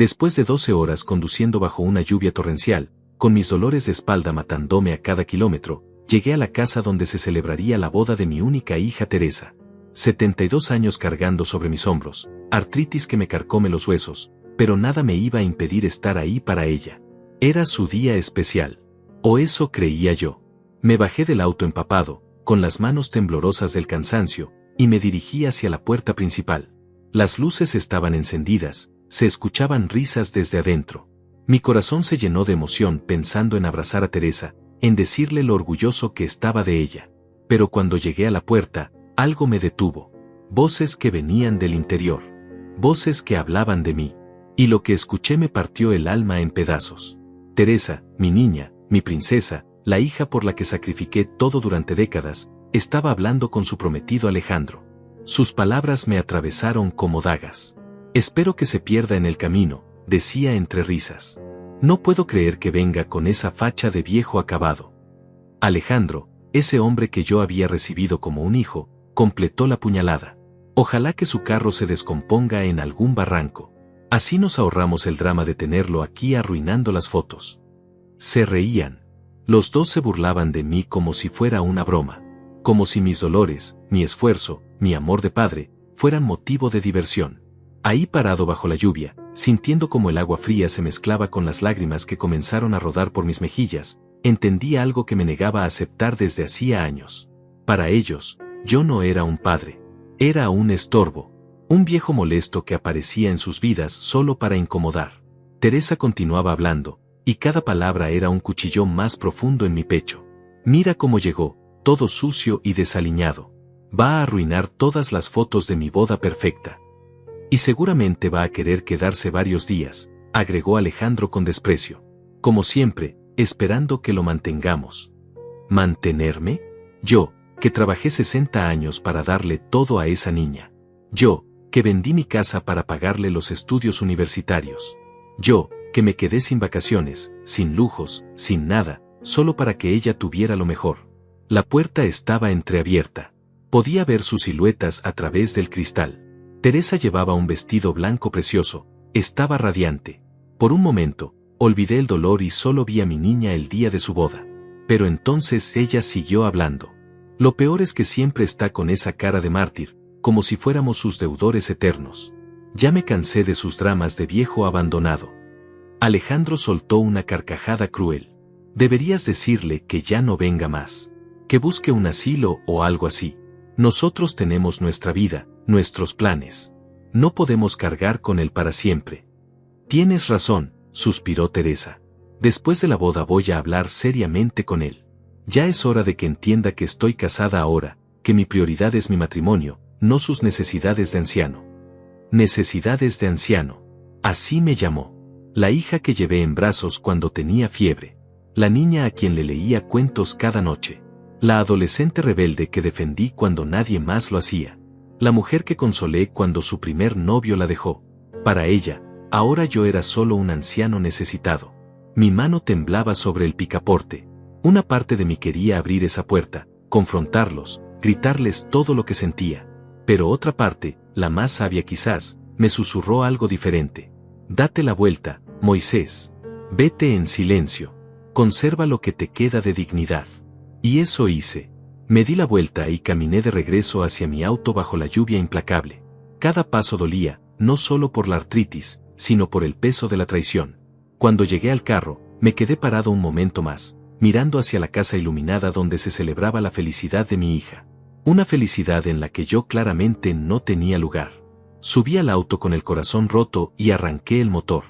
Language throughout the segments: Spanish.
Después de 12 horas conduciendo bajo una lluvia torrencial, con mis dolores de espalda matándome a cada kilómetro, llegué a la casa donde se celebraría la boda de mi única hija Teresa. 72 años cargando sobre mis hombros, artritis que me carcome los huesos, pero nada me iba a impedir estar ahí para ella. Era su día especial. O eso creía yo. Me bajé del auto empapado, con las manos temblorosas del cansancio, y me dirigí hacia la puerta principal. Las luces estaban encendidas, se escuchaban risas desde adentro. Mi corazón se llenó de emoción pensando en abrazar a Teresa, en decirle lo orgulloso que estaba de ella. Pero cuando llegué a la puerta, algo me detuvo. Voces que venían del interior. Voces que hablaban de mí. Y lo que escuché me partió el alma en pedazos. Teresa, mi niña, mi princesa, la hija por la que sacrifiqué todo durante décadas, estaba hablando con su prometido Alejandro. Sus palabras me atravesaron como dagas. Espero que se pierda en el camino, decía entre risas. No puedo creer que venga con esa facha de viejo acabado. Alejandro, ese hombre que yo había recibido como un hijo, completó la puñalada. Ojalá que su carro se descomponga en algún barranco. Así nos ahorramos el drama de tenerlo aquí arruinando las fotos. Se reían. Los dos se burlaban de mí como si fuera una broma. Como si mis dolores, mi esfuerzo, mi amor de padre, fueran motivo de diversión. Ahí parado bajo la lluvia, sintiendo como el agua fría se mezclaba con las lágrimas que comenzaron a rodar por mis mejillas, entendí algo que me negaba a aceptar desde hacía años. Para ellos, yo no era un padre. Era un estorbo. Un viejo molesto que aparecía en sus vidas solo para incomodar. Teresa continuaba hablando, y cada palabra era un cuchillón más profundo en mi pecho. Mira cómo llegó, todo sucio y desaliñado. Va a arruinar todas las fotos de mi boda perfecta. Y seguramente va a querer quedarse varios días, agregó Alejandro con desprecio. Como siempre, esperando que lo mantengamos. ¿Mantenerme? Yo, que trabajé 60 años para darle todo a esa niña. Yo, que vendí mi casa para pagarle los estudios universitarios. Yo, que me quedé sin vacaciones, sin lujos, sin nada, solo para que ella tuviera lo mejor. La puerta estaba entreabierta. Podía ver sus siluetas a través del cristal. Teresa llevaba un vestido blanco precioso, estaba radiante. Por un momento, olvidé el dolor y solo vi a mi niña el día de su boda. Pero entonces ella siguió hablando. Lo peor es que siempre está con esa cara de mártir, como si fuéramos sus deudores eternos. Ya me cansé de sus dramas de viejo abandonado. Alejandro soltó una carcajada cruel. Deberías decirle que ya no venga más. Que busque un asilo o algo así. Nosotros tenemos nuestra vida, nuestros planes. No podemos cargar con él para siempre. Tienes razón, suspiró Teresa. Después de la boda voy a hablar seriamente con él. Ya es hora de que entienda que estoy casada ahora, que mi prioridad es mi matrimonio, no sus necesidades de anciano. Necesidades de anciano. Así me llamó. La hija que llevé en brazos cuando tenía fiebre. La niña a quien le leía cuentos cada noche. La adolescente rebelde que defendí cuando nadie más lo hacía. La mujer que consolé cuando su primer novio la dejó. Para ella, ahora yo era solo un anciano necesitado. Mi mano temblaba sobre el picaporte. Una parte de mí quería abrir esa puerta, confrontarlos, gritarles todo lo que sentía. Pero otra parte, la más sabia quizás, me susurró algo diferente. Date la vuelta, Moisés. Vete en silencio. Conserva lo que te queda de dignidad. Y eso hice. Me di la vuelta y caminé de regreso hacia mi auto bajo la lluvia implacable. Cada paso dolía, no solo por la artritis, sino por el peso de la traición. Cuando llegué al carro, me quedé parado un momento más, mirando hacia la casa iluminada donde se celebraba la felicidad de mi hija. Una felicidad en la que yo claramente no tenía lugar. Subí al auto con el corazón roto y arranqué el motor.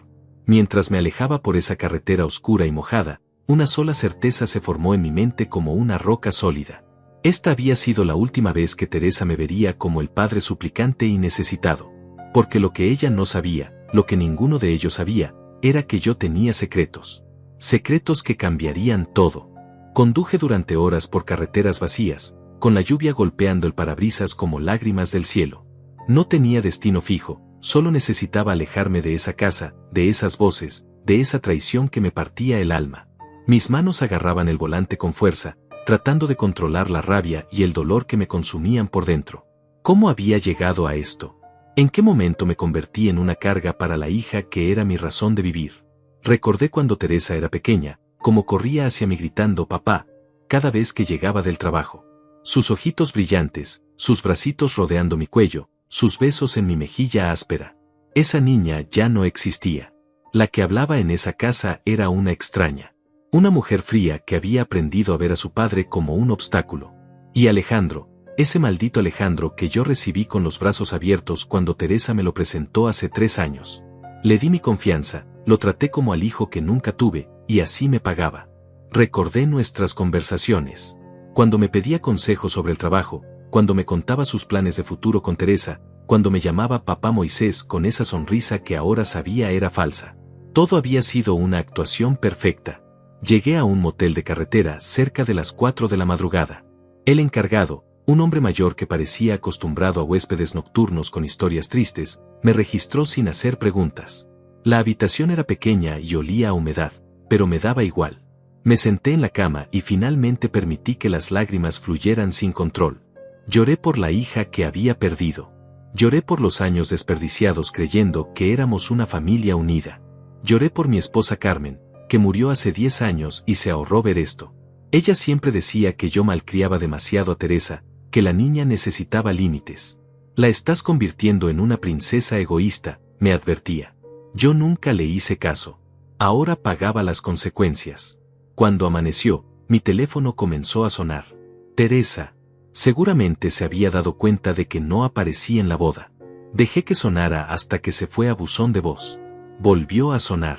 Mientras me alejaba por esa carretera oscura y mojada, una sola certeza se formó en mi mente como una roca sólida. Esta había sido la última vez que Teresa me vería como el padre suplicante y necesitado. Porque lo que ella no sabía, lo que ninguno de ellos sabía, era que yo tenía secretos. Secretos que cambiarían todo. Conduje durante horas por carreteras vacías, con la lluvia golpeando el parabrisas como lágrimas del cielo. No tenía destino fijo, solo necesitaba alejarme de esa casa, de esas voces, de esa traición que me partía el alma. Mis manos agarraban el volante con fuerza, tratando de controlar la rabia y el dolor que me consumían por dentro. ¿Cómo había llegado a esto? ¿En qué momento me convertí en una carga para la hija que era mi razón de vivir? Recordé cuando Teresa era pequeña, cómo corría hacia mí gritando papá, cada vez que llegaba del trabajo. Sus ojitos brillantes, sus bracitos rodeando mi cuello, sus besos en mi mejilla áspera. Esa niña ya no existía. La que hablaba en esa casa era una extraña. Una mujer fría que había aprendido a ver a su padre como un obstáculo. Y Alejandro, ese maldito Alejandro que yo recibí con los brazos abiertos cuando Teresa me lo presentó hace 3 años. Le di mi confianza, lo traté como al hijo que nunca tuve, y así me pagaba. Recordé nuestras conversaciones. Cuando me pedía consejos sobre el trabajo, cuando me contaba sus planes de futuro con Teresa, cuando me llamaba papá Moisés con esa sonrisa que ahora sabía era falsa. Todo había sido una actuación perfecta. Llegué a un motel de carretera cerca de las 4 de la madrugada. El encargado, un hombre mayor que parecía acostumbrado a huéspedes nocturnos con historias tristes, me registró sin hacer preguntas. La habitación era pequeña y olía a humedad, pero me daba igual. Me senté en la cama y finalmente permití que las lágrimas fluyeran sin control. Lloré por la hija que había perdido. Lloré por los años desperdiciados creyendo que éramos una familia unida. Lloré por mi esposa Carmen, que murió hace 10 años y se ahorró ver esto. Ella siempre decía que yo malcriaba demasiado a Teresa, que la niña necesitaba límites. La estás convirtiendo en una princesa egoísta, me advertía. Yo nunca le hice caso. Ahora pagaba las consecuencias. Cuando amaneció, mi teléfono comenzó a sonar. Teresa. Seguramente se había dado cuenta de que no aparecí en la boda. Dejé que sonara hasta que se fue a buzón de voz. Volvió a sonar.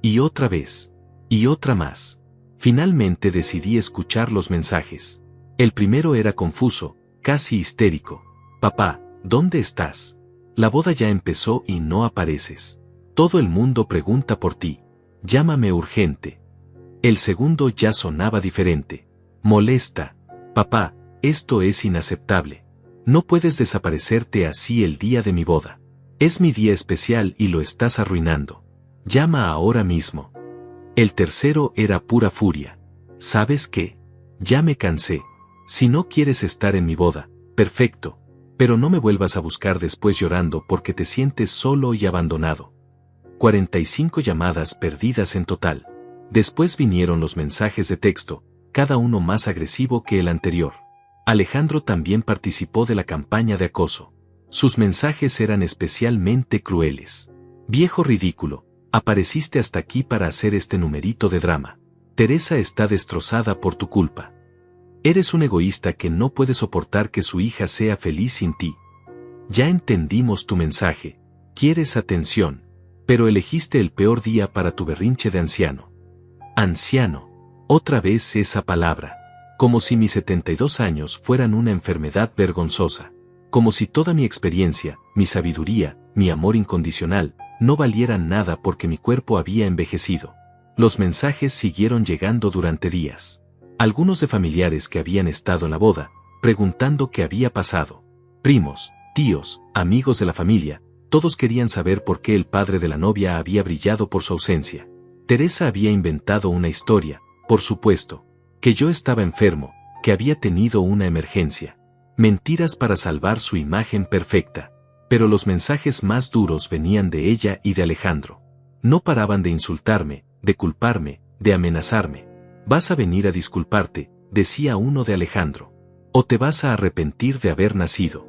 Y otra vez. Y otra más. Finalmente decidí escuchar los mensajes. El primero era confuso, casi histérico. Papá, ¿dónde estás? La boda ya empezó y no apareces. Todo el mundo pregunta por ti. Llámame urgente. El segundo ya sonaba diferente. Molesta. Papá, esto es inaceptable. No puedes desaparecerte así el día de mi boda. Es mi día especial y lo estás arruinando. Llama ahora mismo. El tercero era pura furia. ¿Sabes qué? Ya me cansé. Si no quieres estar en mi boda, perfecto. Pero no me vuelvas a buscar después llorando porque te sientes solo y abandonado. 45 llamadas perdidas en total. Después vinieron los mensajes de texto, cada uno más agresivo que el anterior. Alejandro también participó de la campaña de acoso. Sus mensajes eran especialmente crueles. Viejo ridículo, apareciste hasta aquí para hacer este numerito de drama. Teresa está destrozada por tu culpa. Eres un egoísta que no puede soportar que su hija sea feliz sin ti. Ya entendimos tu mensaje, quieres atención, pero elegiste el peor día para tu berrinche de anciano. Anciano, otra vez esa palabra. Como si mis 72 años fueran una enfermedad vergonzosa. Como si toda mi experiencia, mi sabiduría, mi amor incondicional, no valieran nada porque mi cuerpo había envejecido. Los mensajes siguieron llegando durante días. Algunos de familiares que habían estado en la boda, preguntando qué había pasado. Primos, tíos, amigos de la familia, todos querían saber por qué el padre de la novia había brillado por su ausencia. Teresa había inventado una historia, por supuesto, que yo estaba enfermo, que había tenido una emergencia. Mentiras para salvar su imagen perfecta. Pero los mensajes más duros venían de ella y de Alejandro. No paraban de insultarme, de culparme, de amenazarme. Vas a venir a disculparte, decía uno de Alejandro. O te vas a arrepentir de haber nacido.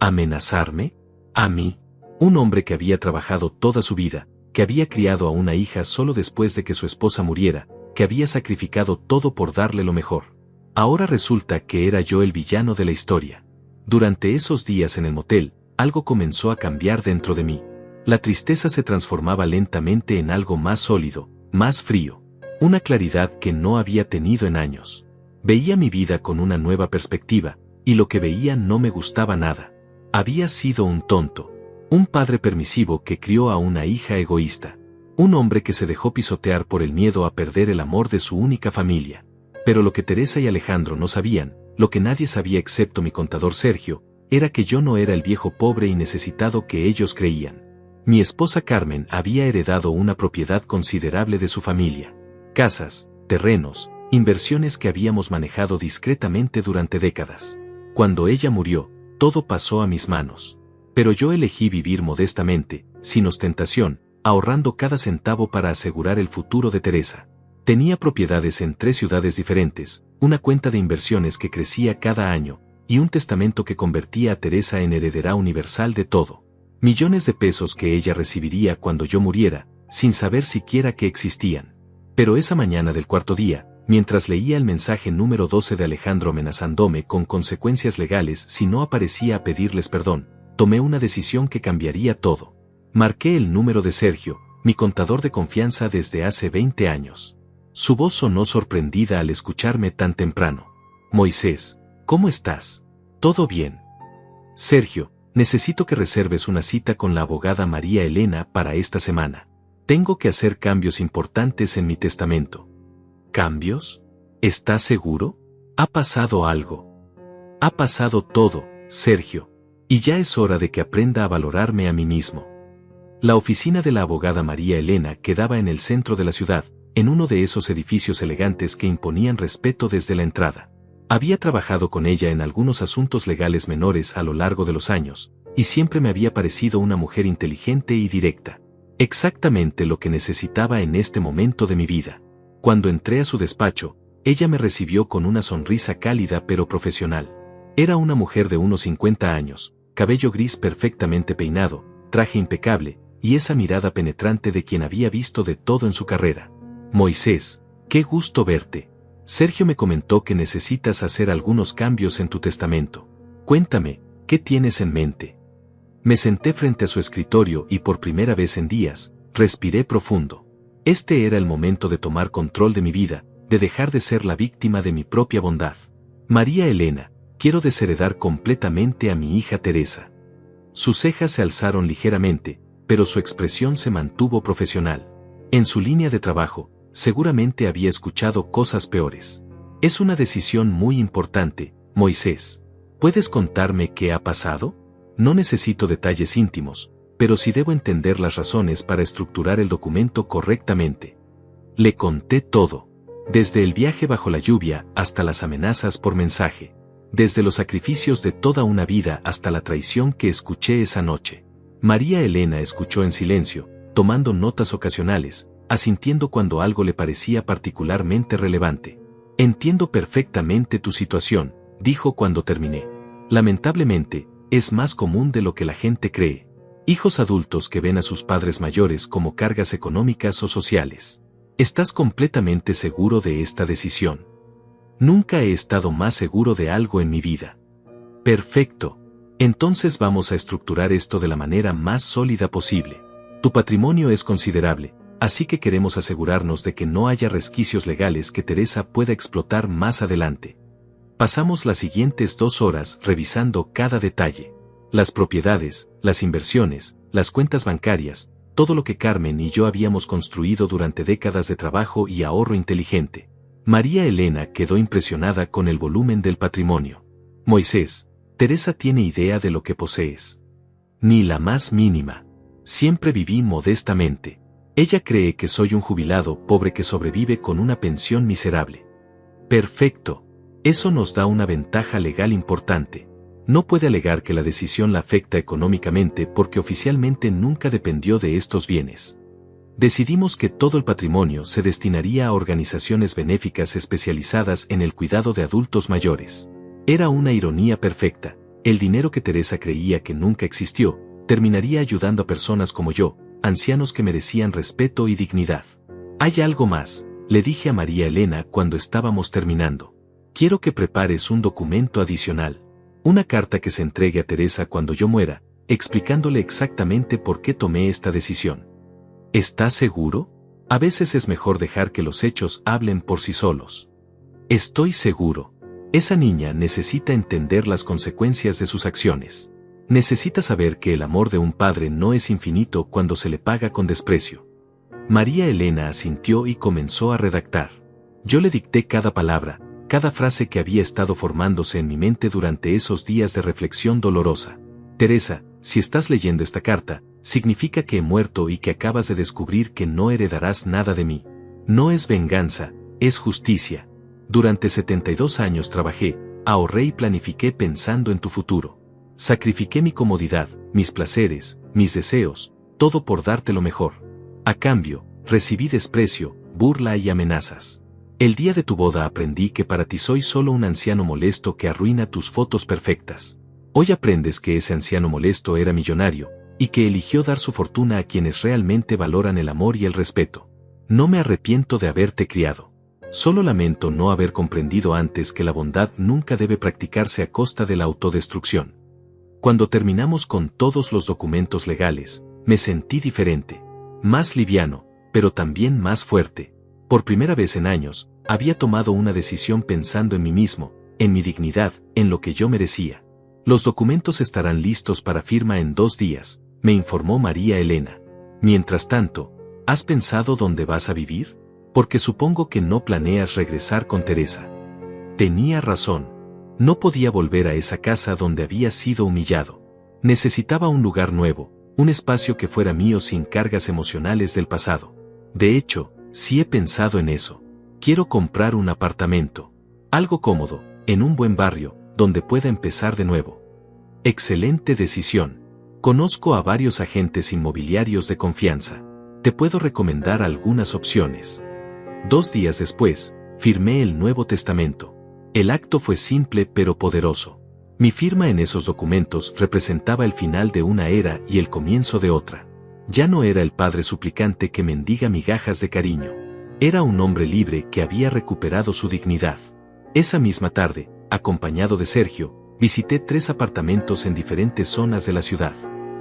¿Amenazarme? ¿A mí? Un hombre que había trabajado toda su vida, que había criado a una hija solo después de que su esposa muriera, que había sacrificado todo por darle lo mejor. Ahora resulta que era yo el villano de la historia. Durante esos días en el motel, algo comenzó a cambiar dentro de mí. La tristeza se transformaba lentamente en algo más sólido, más frío. Una claridad que no había tenido en años. Veía mi vida con una nueva perspectiva, y lo que veía no me gustaba nada. Había sido un tonto. Un padre permisivo que crió a una hija egoísta. Un hombre que se dejó pisotear por el miedo a perder el amor de su única familia. Pero lo que Teresa y Alejandro no sabían, lo que nadie sabía excepto mi contador Sergio, era que yo no era el viejo pobre y necesitado que ellos creían. Mi esposa Carmen había heredado una propiedad considerable de su familia. Casas, terrenos, inversiones que habíamos manejado discretamente durante décadas. Cuando ella murió, todo pasó a mis manos. Pero yo elegí vivir modestamente, sin ostentación, ahorrando cada centavo para asegurar el futuro de Teresa. Tenía propiedades en 3 ciudades diferentes, una cuenta de inversiones que crecía cada año, y un testamento que convertía a Teresa en heredera universal de todo. Millones de pesos que ella recibiría cuando yo muriera, sin saber siquiera que existían. Pero esa mañana del 4.º día, mientras leía el mensaje número 12 de Alejandro amenazándome con consecuencias legales si no aparecía a pedirles perdón, tomé una decisión que cambiaría todo. Marqué el número de Sergio, mi contador de confianza desde hace 20 años. Su voz sonó sorprendida al escucharme tan temprano. Moisés, ¿cómo estás? ¿Todo bien? Sergio, necesito que reserves una cita con la abogada María Elena para esta semana. Tengo que hacer cambios importantes en mi testamento. ¿Cambios? ¿Estás seguro? ¿Ha pasado algo? Ha pasado todo, Sergio. Y ya es hora de que aprenda a valorarme a mí mismo. La oficina de la abogada María Elena quedaba en el centro de la ciudad, en uno de esos edificios elegantes que imponían respeto desde la entrada. Había trabajado con ella en algunos asuntos legales menores a lo largo de los años, y siempre me había parecido una mujer inteligente y directa. Exactamente lo que necesitaba en este momento de mi vida. Cuando entré a su despacho, ella me recibió con una sonrisa cálida pero profesional. Era una mujer de unos 50 años, cabello gris perfectamente peinado, traje impecable, y esa mirada penetrante de quien había visto de todo en su carrera. Moisés, qué gusto verte. Sergio me comentó que necesitas hacer algunos cambios en tu testamento. Cuéntame, ¿qué tienes en mente? Me senté frente a su escritorio y por primera vez en días, respiré profundo. Este era el momento de tomar control de mi vida, de dejar de ser la víctima de mi propia bondad. María Elena, quiero desheredar completamente a mi hija Teresa. Sus cejas se alzaron ligeramente, pero su expresión se mantuvo profesional. En su línea de trabajo, seguramente había escuchado cosas peores. Es una decisión muy importante, Moisés. ¿Puedes contarme qué ha pasado? No necesito detalles íntimos, pero sí debo entender las razones para estructurar el documento correctamente. Le conté todo. Desde el viaje bajo la lluvia hasta las amenazas por mensaje. Desde los sacrificios de toda una vida hasta la traición que escuché esa noche. María Elena escuchó en silencio, tomando notas ocasionales, asintiendo cuando algo le parecía particularmente relevante. Entiendo perfectamente tu situación, dijo cuando terminé. Lamentablemente, es más común de lo que la gente cree. Hijos adultos que ven a sus padres mayores como cargas económicas o sociales. ¿Estás completamente seguro de esta decisión? Nunca he estado más seguro de algo en mi vida. Perfecto. Entonces vamos a estructurar esto de la manera más sólida posible. Tu patrimonio es considerable, así que queremos asegurarnos de que no haya resquicios legales que Teresa pueda explotar más adelante. Pasamos las siguientes 2 horas revisando cada detalle. Las propiedades, las inversiones, las cuentas bancarias, todo lo que Carmen y yo habíamos construido durante décadas de trabajo y ahorro inteligente. María Elena quedó impresionada con el volumen del patrimonio. Moisés, Teresa tiene idea de lo que posees. Ni la más mínima. Siempre viví modestamente. Ella cree que soy un jubilado pobre que sobrevive con una pensión miserable. Perfecto. Eso nos da una ventaja legal importante. No puede alegar que la decisión la afecta económicamente porque oficialmente nunca dependió de estos bienes. Decidimos que todo el patrimonio se destinaría a organizaciones benéficas especializadas en el cuidado de adultos mayores. Era una ironía perfecta. El dinero que Teresa creía que nunca existió, terminaría ayudando a personas como yo, ancianos que merecían respeto y dignidad. Hay algo más, le dije a María Elena cuando estábamos terminando. Quiero que prepares un documento adicional. Una carta que se entregue a Teresa cuando yo muera, explicándole exactamente por qué tomé esta decisión. ¿Estás seguro? A veces es mejor dejar que los hechos hablen por sí solos. Estoy seguro. Esa niña necesita entender las consecuencias de sus acciones. Necesita saber que el amor de un padre no es infinito cuando se le paga con desprecio. María Elena asintió y comenzó a redactar. Yo le dicté cada palabra, cada frase que había estado formándose en mi mente durante esos días de reflexión dolorosa. Teresa, si estás leyendo esta carta, significa que he muerto y que acabas de descubrir que no heredarás nada de mí. No es venganza, es justicia. Durante 72 años trabajé, ahorré y planifiqué pensando en tu futuro. Sacrifiqué mi comodidad, mis placeres, mis deseos, todo por darte lo mejor. A cambio, recibí desprecio, burla y amenazas. El día de tu boda aprendí que para ti soy solo un anciano molesto que arruina tus fotos perfectas. Hoy aprendes que ese anciano molesto era millonario, y que eligió dar su fortuna a quienes realmente valoran el amor y el respeto. No me arrepiento de haberte criado. Solo lamento no haber comprendido antes que la bondad nunca debe practicarse a costa de la autodestrucción. Cuando terminamos con todos los documentos legales, me sentí diferente, más liviano, pero también más fuerte. Por primera vez en años, había tomado una decisión pensando en mí mismo, en mi dignidad, en lo que yo merecía. Los documentos estarán listos para firma en 2 días, me informó María Elena. Mientras tanto, ¿has pensado dónde vas a vivir? Porque supongo que no planeas regresar con Teresa. Tenía razón. No podía volver a esa casa donde había sido humillado. Necesitaba un lugar nuevo, un espacio que fuera mío sin cargas emocionales del pasado. De hecho, sí he pensado en eso. Quiero comprar un apartamento. Algo cómodo, en un buen barrio, donde pueda empezar de nuevo. Excelente decisión. Conozco a varios agentes inmobiliarios de confianza. Te puedo recomendar algunas opciones. 2 días después, firmé el Nuevo Testamento. El acto fue simple pero poderoso. Mi firma en esos documentos representaba el final de una era y el comienzo de otra. Ya no era el padre suplicante que mendiga migajas de cariño. Era un hombre libre que había recuperado su dignidad. Esa misma tarde, acompañado de Sergio, visité 3 apartamentos en diferentes zonas de la ciudad.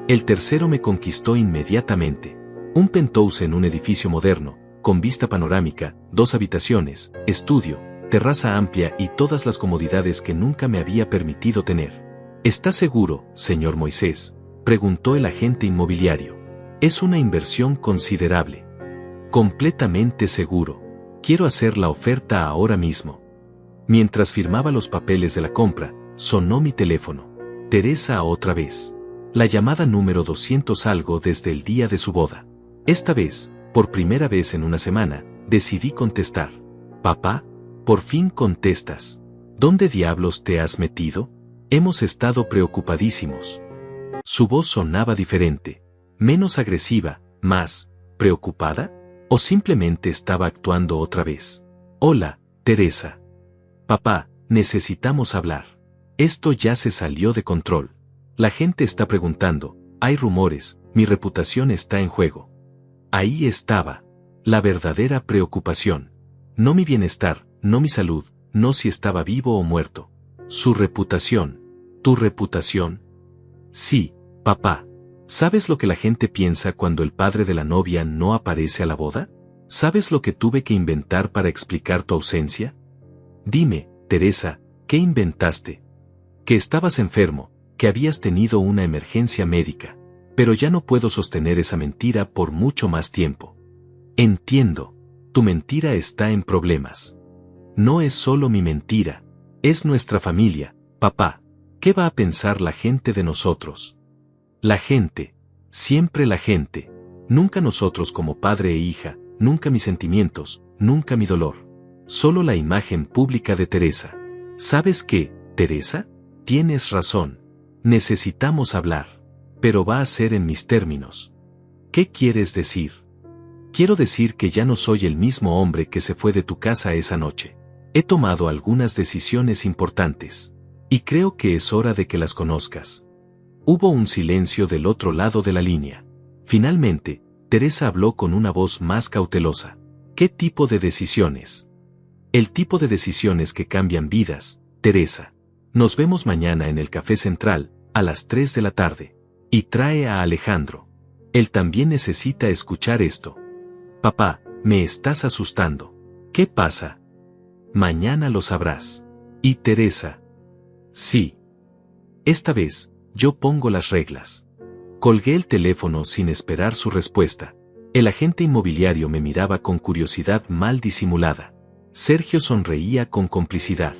El tercero me conquistó inmediatamente. Un penthouse en un edificio moderno, con vista panorámica, 2 habitaciones, estudio, terraza amplia y todas las comodidades que nunca me había permitido tener. ¿Está seguro, señor Moisés?, preguntó el agente inmobiliario. Es una inversión considerable. Completamente seguro. Quiero hacer la oferta ahora mismo. Mientras firmaba los papeles de la compra, sonó mi teléfono. Teresa otra vez. La llamada número 200 algo desde el día de su boda. Esta vez, por primera vez en una semana, decidí contestar. Papá, por fin contestas. ¿Dónde diablos te has metido? Hemos estado preocupadísimos. Su voz sonaba diferente, menos agresiva, más preocupada, o simplemente estaba actuando otra vez. Hola, Teresa. Papá, necesitamos hablar. Esto ya se salió de control. La gente está preguntando, hay rumores, mi reputación está en juego. Ahí estaba. La verdadera preocupación. No mi bienestar, no mi salud, no si estaba vivo o muerto. Su reputación. ¿Tu reputación? Sí, papá. ¿Sabes lo que la gente piensa cuando el padre de la novia no aparece a la boda? ¿Sabes lo que tuve que inventar para explicar tu ausencia? Dime, Teresa, ¿qué inventaste? Que estabas enfermo, que habías tenido una emergencia médica. Pero ya no puedo sostener esa mentira por mucho más tiempo. Entiendo. Tu mentira está en problemas. No es solo mi mentira. Es nuestra familia, papá. ¿Qué va a pensar la gente de nosotros? La gente. Siempre la gente. Nunca nosotros como padre e hija, nunca mis sentimientos, nunca mi dolor. Solo la imagen pública de Teresa. ¿Sabes qué, Teresa? Tienes razón. Necesitamos hablar. Pero va a ser en mis términos. ¿Qué quieres decir? Quiero decir que ya no soy el mismo hombre que se fue de tu casa esa noche. He tomado algunas decisiones importantes. Y creo que es hora de que las conozcas. Hubo un silencio del otro lado de la línea. Finalmente, Teresa habló con una voz más cautelosa. ¿Qué tipo de decisiones? El tipo de decisiones que cambian vidas, Teresa. Nos vemos mañana en el Café Central, a las 3 de la tarde. Y trae a Alejandro. Él también necesita escuchar esto. Papá, me estás asustando. ¿Qué pasa? Mañana lo sabrás. Y Teresa. Sí. Esta vez, yo pongo las reglas. Colgué el teléfono sin esperar su respuesta. El agente inmobiliario me miraba con curiosidad mal disimulada. Sergio sonreía con complicidad.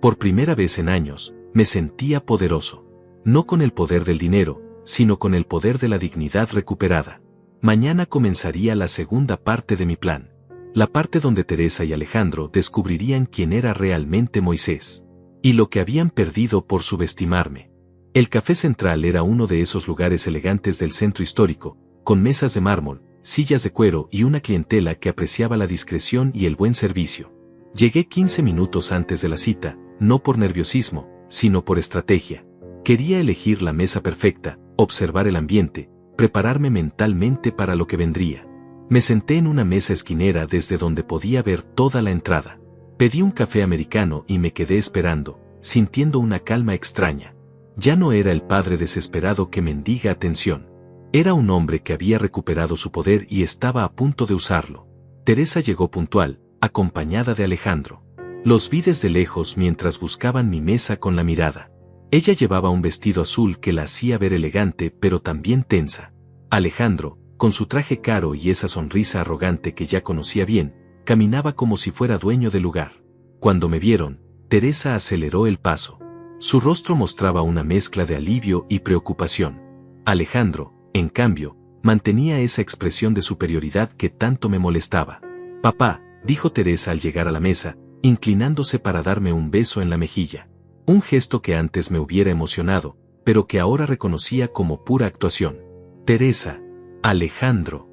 Por primera vez en años, me sentía poderoso. No con el poder del dinero, sino con el poder de la dignidad recuperada. Mañana comenzaría la segunda parte de mi plan. La parte donde Teresa y Alejandro descubrirían quién era realmente Moisés. Y lo que habían perdido por subestimarme. El Café Central era uno de esos lugares elegantes del centro histórico, con mesas de mármol, sillas de cuero y una clientela que apreciaba la discreción y el buen servicio. Llegué 15 minutos antes de la cita, no por nerviosismo, sino por estrategia. Quería elegir la mesa perfecta, observar el ambiente, prepararme mentalmente para lo que vendría. Me senté en una mesa esquinera desde donde podía ver toda la entrada. Pedí un café americano y me quedé esperando, sintiendo una calma extraña. Ya no era el padre desesperado que mendiga atención. Era un hombre que había recuperado su poder y estaba a punto de usarlo. Teresa llegó puntual, acompañada de Alejandro. Los vi desde lejos mientras buscaban mi mesa con la mirada. Ella llevaba un vestido azul que la hacía ver elegante pero también tensa. Alejandro, con su traje caro y esa sonrisa arrogante que ya conocía bien, caminaba como si fuera dueño del lugar. Cuando me vieron, Teresa aceleró el paso. Su rostro mostraba una mezcla de alivio y preocupación. Alejandro, en cambio, mantenía esa expresión de superioridad que tanto me molestaba. «Papá», dijo Teresa al llegar a la mesa, inclinándose para darme un beso en la mejilla. Un gesto que antes me hubiera emocionado, pero que ahora reconocía como pura actuación. «Teresa». «Alejandro».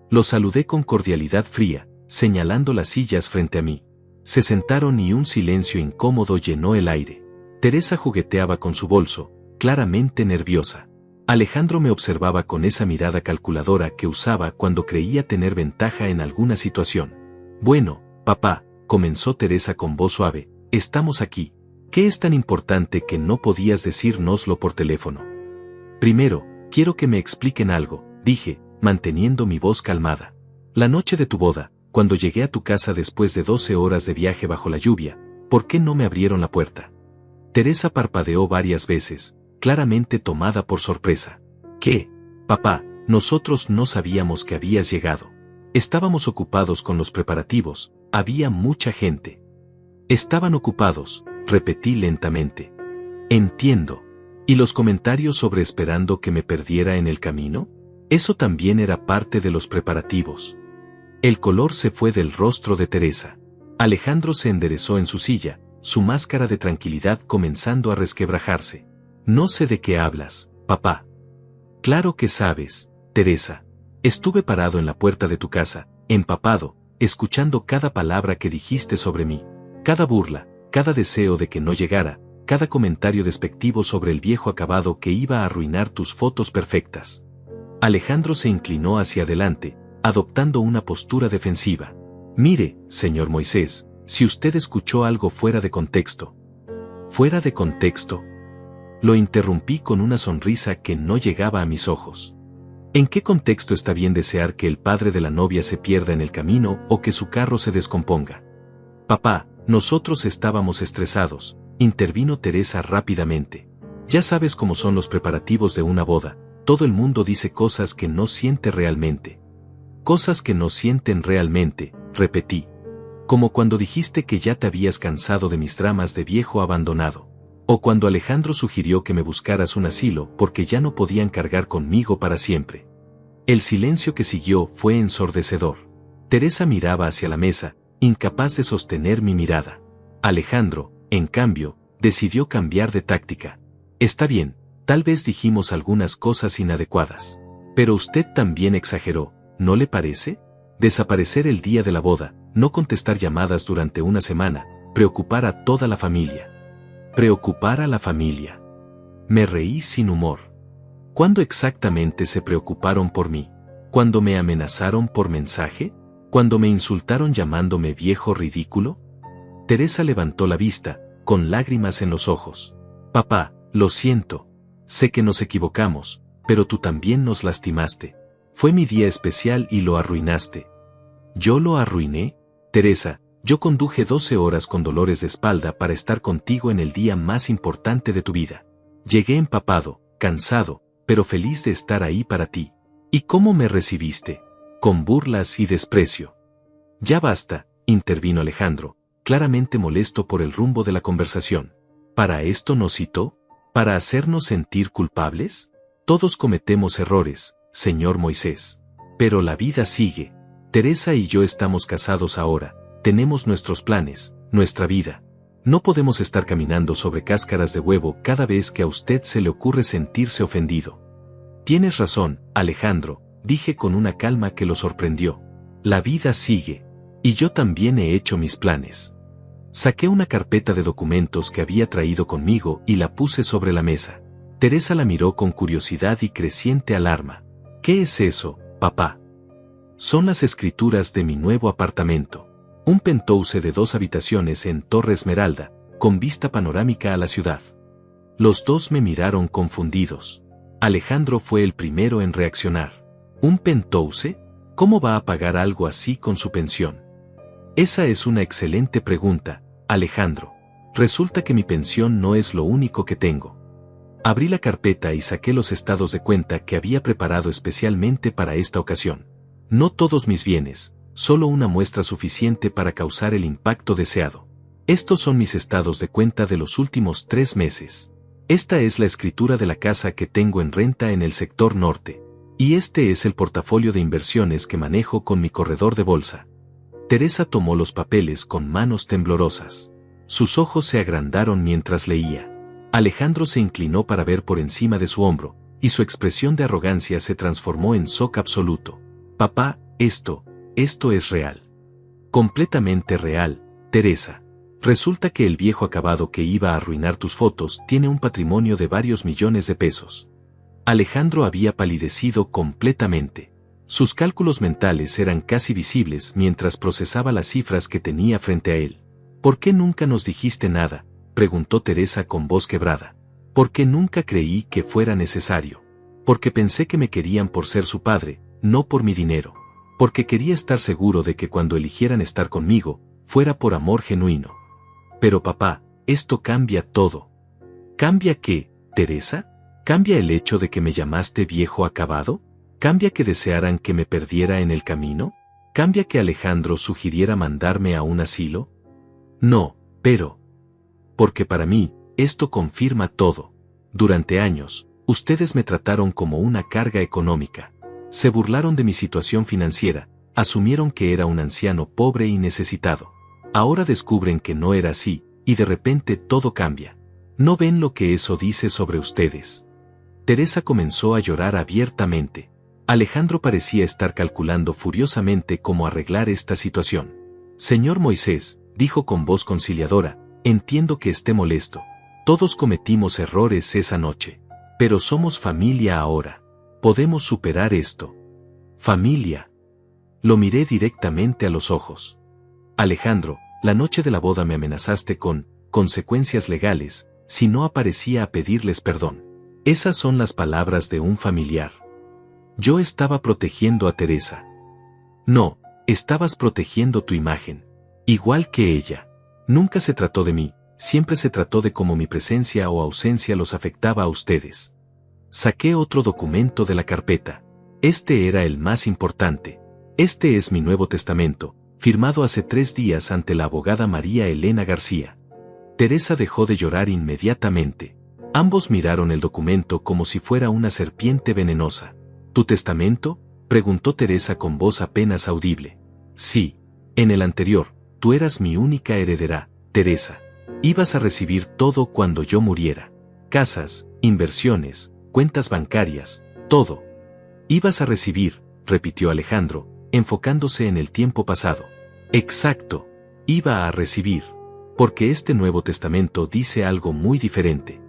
Lo saludé con cordialidad fría, señalando las sillas frente a mí. Se sentaron y un silencio incómodo llenó el aire. Teresa jugueteaba con su bolso, claramente nerviosa. Alejandro me observaba con esa mirada calculadora que usaba cuando creía tener ventaja en alguna situación. «Bueno, papá», comenzó Teresa con voz suave, «estamos aquí. ¿Qué es tan importante que no podías decírnoslo por teléfono?» «Primero, quiero que me expliquen algo», dije, manteniendo mi voz calmada. «La noche de tu boda, cuando llegué a tu casa después de 12 horas de viaje bajo la lluvia, ¿por qué no me abrieron la puerta?» Teresa parpadeó varias veces, claramente tomada por sorpresa. «¿Qué? Papá, nosotros no sabíamos que habías llegado. Estábamos ocupados con los preparativos, había mucha gente». «Estaban ocupados», repetí lentamente. «Entiendo. ¿Y los comentarios sobre esperando que me perdiera en el camino? Eso también era parte de los preparativos». El color se fue del rostro de Teresa. Alejandro se enderezó en su silla, su máscara de tranquilidad comenzando a resquebrajarse. «No sé de qué hablas, papá». «Claro que sabes, Teresa. Estuve parado en la puerta de tu casa, empapado, escuchando cada palabra que dijiste sobre mí, cada burla, cada deseo de que no llegara, cada comentario despectivo sobre el viejo acabado que iba a arruinar tus fotos perfectas». Alejandro se inclinó hacia adelante, adoptando una postura defensiva. «Mire, señor Moisés, si usted escuchó algo fuera de contexto». «¿Fuera de contexto?». Lo interrumpí con una sonrisa que no llegaba a mis ojos. ¿En qué contexto está bien desear que el padre de la novia se pierda en el camino o que su carro se descomponga? «Papá, nosotros estábamos estresados», intervino Teresa rápidamente. «Ya sabes cómo son los preparativos de una boda, todo el mundo dice cosas que no siente realmente». «Cosas que no sienten realmente», repetí. «Como cuando dijiste que ya te habías cansado de mis dramas de viejo abandonado. O cuando Alejandro sugirió que me buscaras un asilo porque ya no podían cargar conmigo para siempre». El silencio que siguió fue ensordecedor. Teresa miraba hacia la mesa, incapaz de sostener mi mirada. Alejandro, en cambio, decidió cambiar de táctica. «Está bien, tal vez dijimos algunas cosas inadecuadas. Pero usted también exageró, ¿no le parece? Desaparecer el día de la boda, no contestar llamadas durante una semana, preocupar a toda la familia». «¿Preocupar a la familia?». Me reí sin humor. ¿Cuándo exactamente se preocuparon por mí? ¿Cuándo me amenazaron por mensaje? ¿Cuándo me insultaron llamándome viejo ridículo? Teresa levantó la vista, con lágrimas en los ojos. «Papá, lo siento. Sé que nos equivocamos, pero tú también nos lastimaste. Fue mi día especial y lo arruinaste». «¿Yo lo arruiné? Teresa, yo conduje 12 horas con dolores de espalda para estar contigo en el día más importante de tu vida. Llegué empapado, cansado, pero feliz de estar ahí para ti. ¿Y cómo me recibiste? Con burlas y desprecio». «Ya basta», intervino Alejandro, claramente molesto por el rumbo de la conversación. «¿Para esto nos citó? ¿Para hacernos sentir culpables? Todos cometemos errores, señor Moisés. Pero la vida sigue. Teresa y yo estamos casados ahora, tenemos nuestros planes, nuestra vida. No podemos estar caminando sobre cáscaras de huevo cada vez que a usted se le ocurre sentirse ofendido. Tienes razón, Alejandro, dije con una calma que lo sorprendió. La vida sigue. Y yo también he hecho mis planes. Saqué una carpeta de documentos que había traído conmigo y la puse sobre la mesa. Teresa la miró con curiosidad y creciente alarma. ¿Qué es eso, papá? Son las escrituras de mi nuevo apartamento. Un penthouse de 2 habitaciones en Torre Esmeralda, con vista panorámica a la ciudad. Los dos me miraron confundidos. Alejandro fue el primero en reaccionar. ¿Un penthouse? ¿Cómo va a pagar algo así con su pensión? Esa es una excelente pregunta, Alejandro. Resulta que mi pensión no es lo único que tengo. Abrí la carpeta y saqué los estados de cuenta que había preparado especialmente para esta ocasión. No todos mis bienes, solo una muestra suficiente para causar el impacto deseado. Estos son mis estados de cuenta de los últimos 3 meses. Esta es la escritura de la casa que tengo en renta en el sector norte. Y este es el portafolio de inversiones que manejo con mi corredor de bolsa. Teresa tomó los papeles con manos temblorosas. Sus ojos se agrandaron mientras leía. Alejandro se inclinó para ver por encima de su hombro, y su expresión de arrogancia se transformó en shock absoluto. Papá, esto es real. Completamente real, Teresa. Resulta que el viejo acabado que iba a arruinar tus fotos tiene un patrimonio de varios millones de pesos. Alejandro había palidecido completamente. Sus cálculos mentales eran casi visibles mientras procesaba las cifras que tenía frente a él. ¿Por qué nunca nos dijiste nada?, preguntó Teresa con voz quebrada. Porque nunca creí que fuera necesario. Porque pensé que me querían por ser su padre, no por mi dinero. Porque quería estar seguro de que cuando eligieran estar conmigo, fuera por amor genuino. Pero papá, esto cambia todo. ¿Cambia qué, Teresa? ¿Cambia el hecho de que me llamaste viejo acabado? ¿Cambia que desearan que me perdiera en el camino? ¿Cambia que Alejandro sugiriera mandarme a un asilo? No, pero... Porque para mí, esto confirma todo. Durante años, ustedes me trataron como una carga económica. Se burlaron de mi situación financiera, asumieron que era un anciano pobre y necesitado. Ahora descubren que no era así, y de repente todo cambia. ¿No ven lo que eso dice sobre ustedes? Teresa comenzó a llorar abiertamente. Alejandro parecía estar calculando furiosamente cómo arreglar esta situación. Señor Moisés, dijo con voz conciliadora, entiendo que esté molesto. Todos cometimos errores esa noche. Pero somos familia ahora. Podemos superar esto. Familia. Lo miré directamente a los ojos. Alejandro, la noche de la boda me amenazaste con consecuencias legales si no aparecía a pedirles perdón. Esas son las palabras de un familiar. Yo estaba protegiendo a Teresa. No, estabas protegiendo tu imagen. Igual que ella. Nunca se trató de mí, siempre se trató de cómo mi presencia o ausencia los afectaba a ustedes. Saqué otro documento de la carpeta. Este era el más importante. Este es mi Nuevo Testamento, firmado hace 3 días ante la abogada María Elena García. Teresa dejó de llorar inmediatamente. Ambos miraron el documento como si fuera una serpiente venenosa. ¿Tu testamento?, preguntó Teresa con voz apenas audible. Sí. En el anterior, tú eras mi única heredera, Teresa. Ibas a recibir todo cuando yo muriera. Casas, inversiones, cuentas bancarias, todo. Ibas a recibir, repitió Alejandro, enfocándose en el tiempo pasado. Exacto. Iba a recibir. Porque este Nuevo Testamento dice algo muy diferente.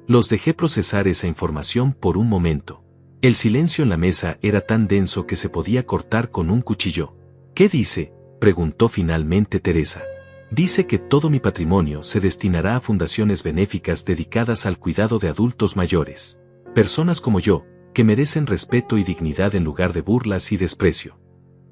Los dejé procesar esa información por un momento. El silencio en la mesa era tan denso que se podía cortar con un cuchillo. ¿Qué dice?, preguntó finalmente Teresa. Dice que todo mi patrimonio se destinará a fundaciones benéficas dedicadas al cuidado de adultos mayores. Personas como yo, que merecen respeto y dignidad en lugar de burlas y desprecio.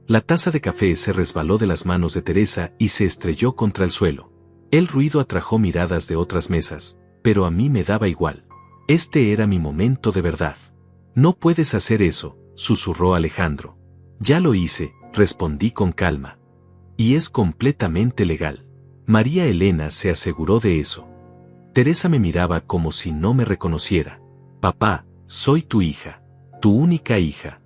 La taza de café se resbaló de las manos de Teresa y se estrelló contra el suelo. El ruido atrajo miradas de otras mesas, pero a mí me daba igual. Este era mi momento de verdad. No puedes hacer eso, susurró Alejandro. Ya lo hice, respondí con calma. Y es completamente legal. María Elena se aseguró de eso. Teresa me miraba como si no me reconociera. Papá, soy tu hija. Tu única hija.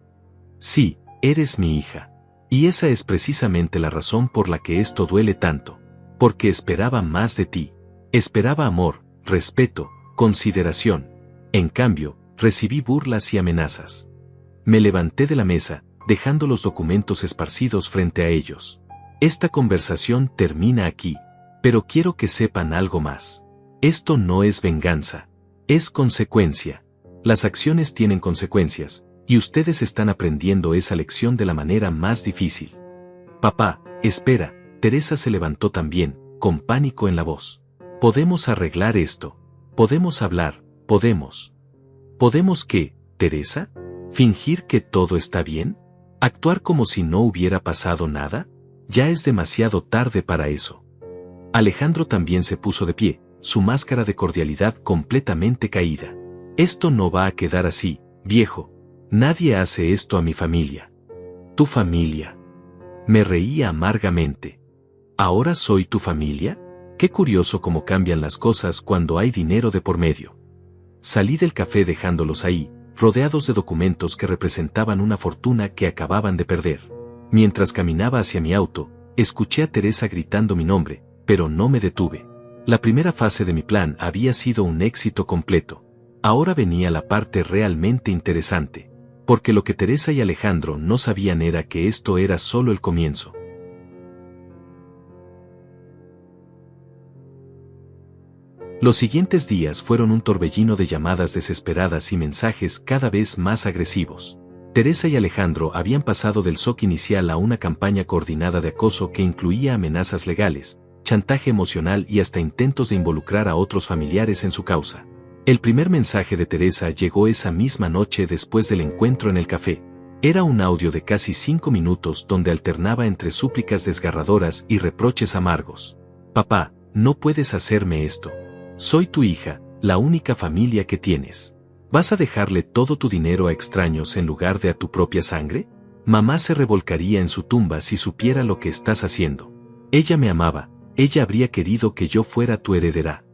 Sí, eres mi hija. Y esa es precisamente la razón por la que esto duele tanto. Porque esperaba más de ti. Esperaba amor, respeto, consideración. En cambio, recibí burlas y amenazas. Me levanté de la mesa, dejando los documentos esparcidos frente a ellos. Esta conversación termina aquí, pero quiero que sepan algo más. Esto no es venganza, es consecuencia. Las acciones tienen consecuencias, y ustedes están aprendiendo esa lección de la manera más difícil. Papá, espera, Teresa se levantó también, con pánico en la voz. Podemos arreglar esto. Podemos hablar, podemos. ¿Podemos qué, Teresa? ¿Fingir que todo está bien? ¿Actuar como si no hubiera pasado nada? Ya es demasiado tarde para eso. Alejandro también se puso de pie, su máscara de cordialidad completamente caída. Esto no va a quedar así, viejo. Nadie hace esto a mi familia. ¿Tu familia? Me reía amargamente. ¿Ahora soy tu familia? Qué curioso cómo cambian las cosas cuando hay dinero de por medio. Salí del café dejándolos ahí, rodeados de documentos que representaban una fortuna que acababan de perder. Mientras caminaba hacia mi auto, escuché a Teresa gritando mi nombre, pero no me detuve. La primera fase de mi plan había sido un éxito completo. Ahora venía la parte realmente interesante, porque lo que Teresa y Alejandro no sabían era que esto era solo el comienzo. Los siguientes días fueron un torbellino de llamadas desesperadas y mensajes cada vez más agresivos. Teresa y Alejandro habían pasado del shock inicial a una campaña coordinada de acoso que incluía amenazas legales, chantaje emocional y hasta intentos de involucrar a otros familiares en su causa. El primer mensaje de Teresa llegó esa misma noche después del encuentro en el café. Era un audio de casi 5 minutos donde alternaba entre súplicas desgarradoras y reproches amargos. Papá, no puedes hacerme esto. Soy tu hija, la única familia que tienes. ¿Vas a dejarle todo tu dinero a extraños en lugar de a tu propia sangre? Mamá se revolcaría en su tumba si supiera lo que estás haciendo. Ella me amaba, ella habría querido que yo fuera tu heredera.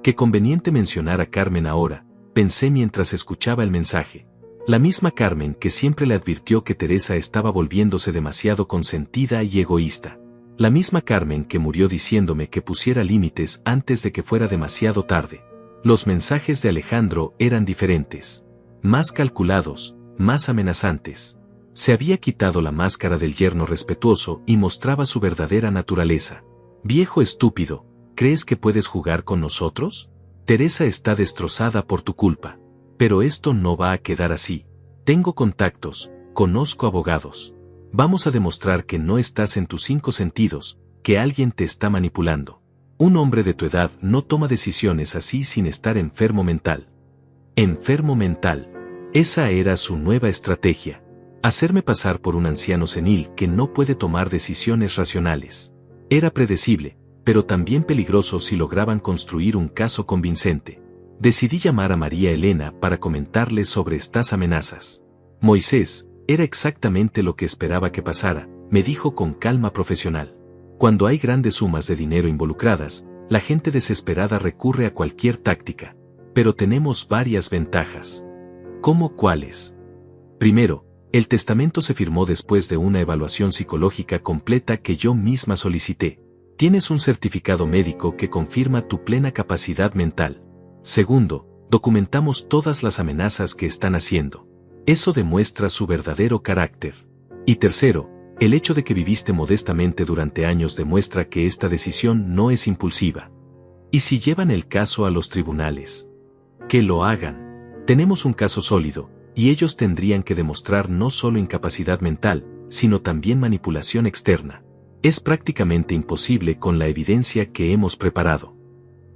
Qué conveniente mencionar a Carmen ahora, pensé mientras escuchaba el mensaje. La misma Carmen que siempre le advirtió que Teresa estaba volviéndose demasiado consentida y egoísta. La misma Carmen que murió diciéndome que pusiera límites antes de que fuera demasiado tarde. Los mensajes de Alejandro eran diferentes. Más calculados, más amenazantes. Se había quitado la máscara del yerno respetuoso y mostraba su verdadera naturaleza. Viejo estúpido, ¿crees que puedes jugar con nosotros? Teresa está destrozada por tu culpa. Pero esto no va a quedar así. Tengo contactos, conozco abogados. Vamos a demostrar que no estás en tus 5 sentidos, que alguien te está manipulando. Un hombre de tu edad no toma decisiones así sin estar enfermo mental. Enfermo mental. Esa era su nueva estrategia. Hacerme pasar por un anciano senil que no puede tomar decisiones racionales. Era predecible, pero también peligroso si lograban construir un caso convincente. Decidí llamar a María Elena para comentarle sobre estas amenazas. Moisés, era exactamente lo que esperaba que pasara, me dijo con calma profesional. Cuando hay grandes sumas de dinero involucradas, la gente desesperada recurre a cualquier táctica. Pero tenemos varias ventajas. ¿Cómo cuáles? Primero, el testamento se firmó después de una evaluación psicológica completa que yo misma solicité. Tienes un certificado médico que confirma tu plena capacidad mental. Segundo, documentamos todas las amenazas que están haciendo. Eso demuestra su verdadero carácter. Y tercero, el hecho de que viviste modestamente durante años demuestra que esta decisión no es impulsiva. ¿Y si llevan el caso a los tribunales? Que lo hagan. Tenemos un caso sólido, y ellos tendrían que demostrar no solo incapacidad mental, sino también manipulación externa. Es prácticamente imposible con la evidencia que hemos preparado.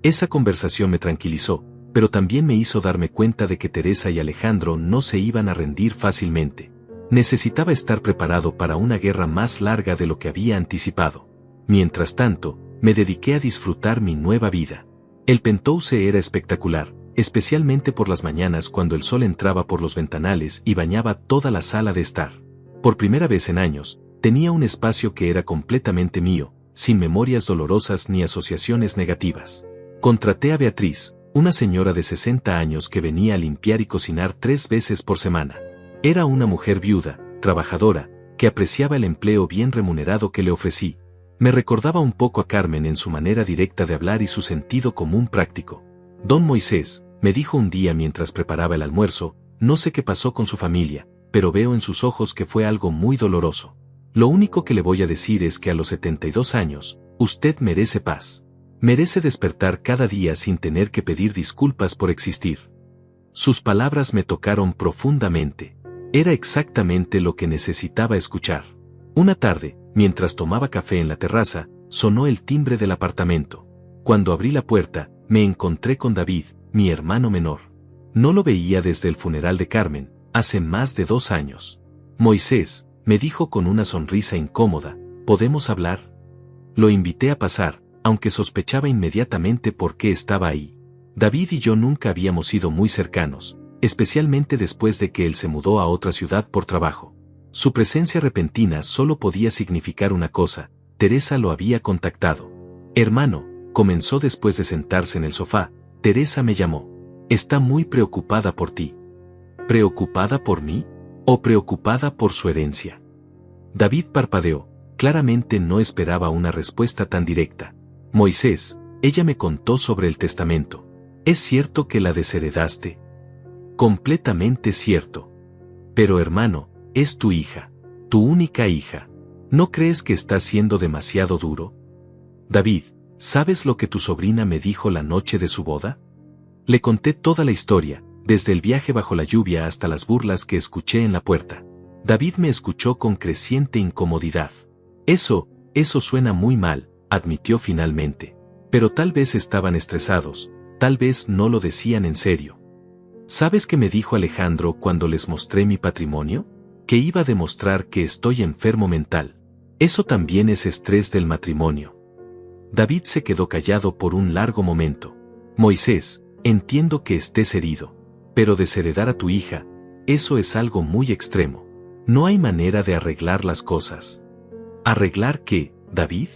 Esa conversación me tranquilizó, pero también me hizo darme cuenta de que Teresa y Alejandro no se iban a rendir fácilmente. Necesitaba estar preparado para una guerra más larga de lo que había anticipado. Mientras tanto, me dediqué a disfrutar mi nueva vida. El penthouse era espectacular, especialmente por las mañanas cuando el sol entraba por los ventanales y bañaba toda la sala de estar. Por primera vez en años, tenía un espacio que era completamente mío, sin memorias dolorosas ni asociaciones negativas. Contraté a Beatriz, una señora de 60 años que venía a limpiar y cocinar 3 veces por semana. Era una mujer viuda, trabajadora, que apreciaba el empleo bien remunerado que le ofrecí. Me recordaba un poco a Carmen en su manera directa de hablar y su sentido común práctico. Don Moisés, me dijo un día mientras preparaba el almuerzo, no sé qué pasó con su familia, pero veo en sus ojos que fue algo muy doloroso. Lo único que le voy a decir es que a los 72 años, usted merece paz. Merece despertar cada día sin tener que pedir disculpas por existir. Sus palabras me tocaron profundamente. Era exactamente lo que necesitaba escuchar. Una tarde, mientras tomaba café en la terraza, sonó el timbre del apartamento. Cuando abrí la puerta, me encontré con David, mi hermano menor. No lo veía desde el funeral de Carmen, hace más de 2 años. Moisés, me dijo con una sonrisa incómoda, ¿podemos hablar? Lo invité a pasar, aunque sospechaba inmediatamente por qué estaba ahí. David y yo nunca habíamos sido muy cercanos, especialmente después de que él se mudó a otra ciudad por trabajo. Su presencia repentina solo podía significar una cosa: Teresa lo había contactado. Hermano, comenzó después de sentarse en el sofá, Teresa me llamó. Está muy preocupada por ti. ¿Preocupada por mí? ¿O preocupada por su herencia? David parpadeó, claramente no esperaba una respuesta tan directa. Moisés, ella me contó sobre el testamento. ¿Es cierto que la desheredaste? Completamente cierto. Pero hermano, es tu hija, tu única hija. ¿No crees que está siendo demasiado duro? David, ¿sabes lo que tu sobrina me dijo la noche de su boda? Le conté toda la historia, desde el viaje bajo la lluvia hasta las burlas que escuché en la puerta. David me escuchó con creciente incomodidad. Eso suena muy mal, admitió finalmente. Pero tal vez estaban estresados, tal vez no lo decían en serio. ¿Sabes qué me dijo Alejandro cuando les mostré mi patrimonio? Que iba a demostrar que estoy enfermo mental. Eso también es estrés del matrimonio. David se quedó callado por un largo momento. Moisés, entiendo que estés herido, pero desheredar a tu hija, eso es algo muy extremo. No hay manera de arreglar las cosas. ¿Arreglar qué, David?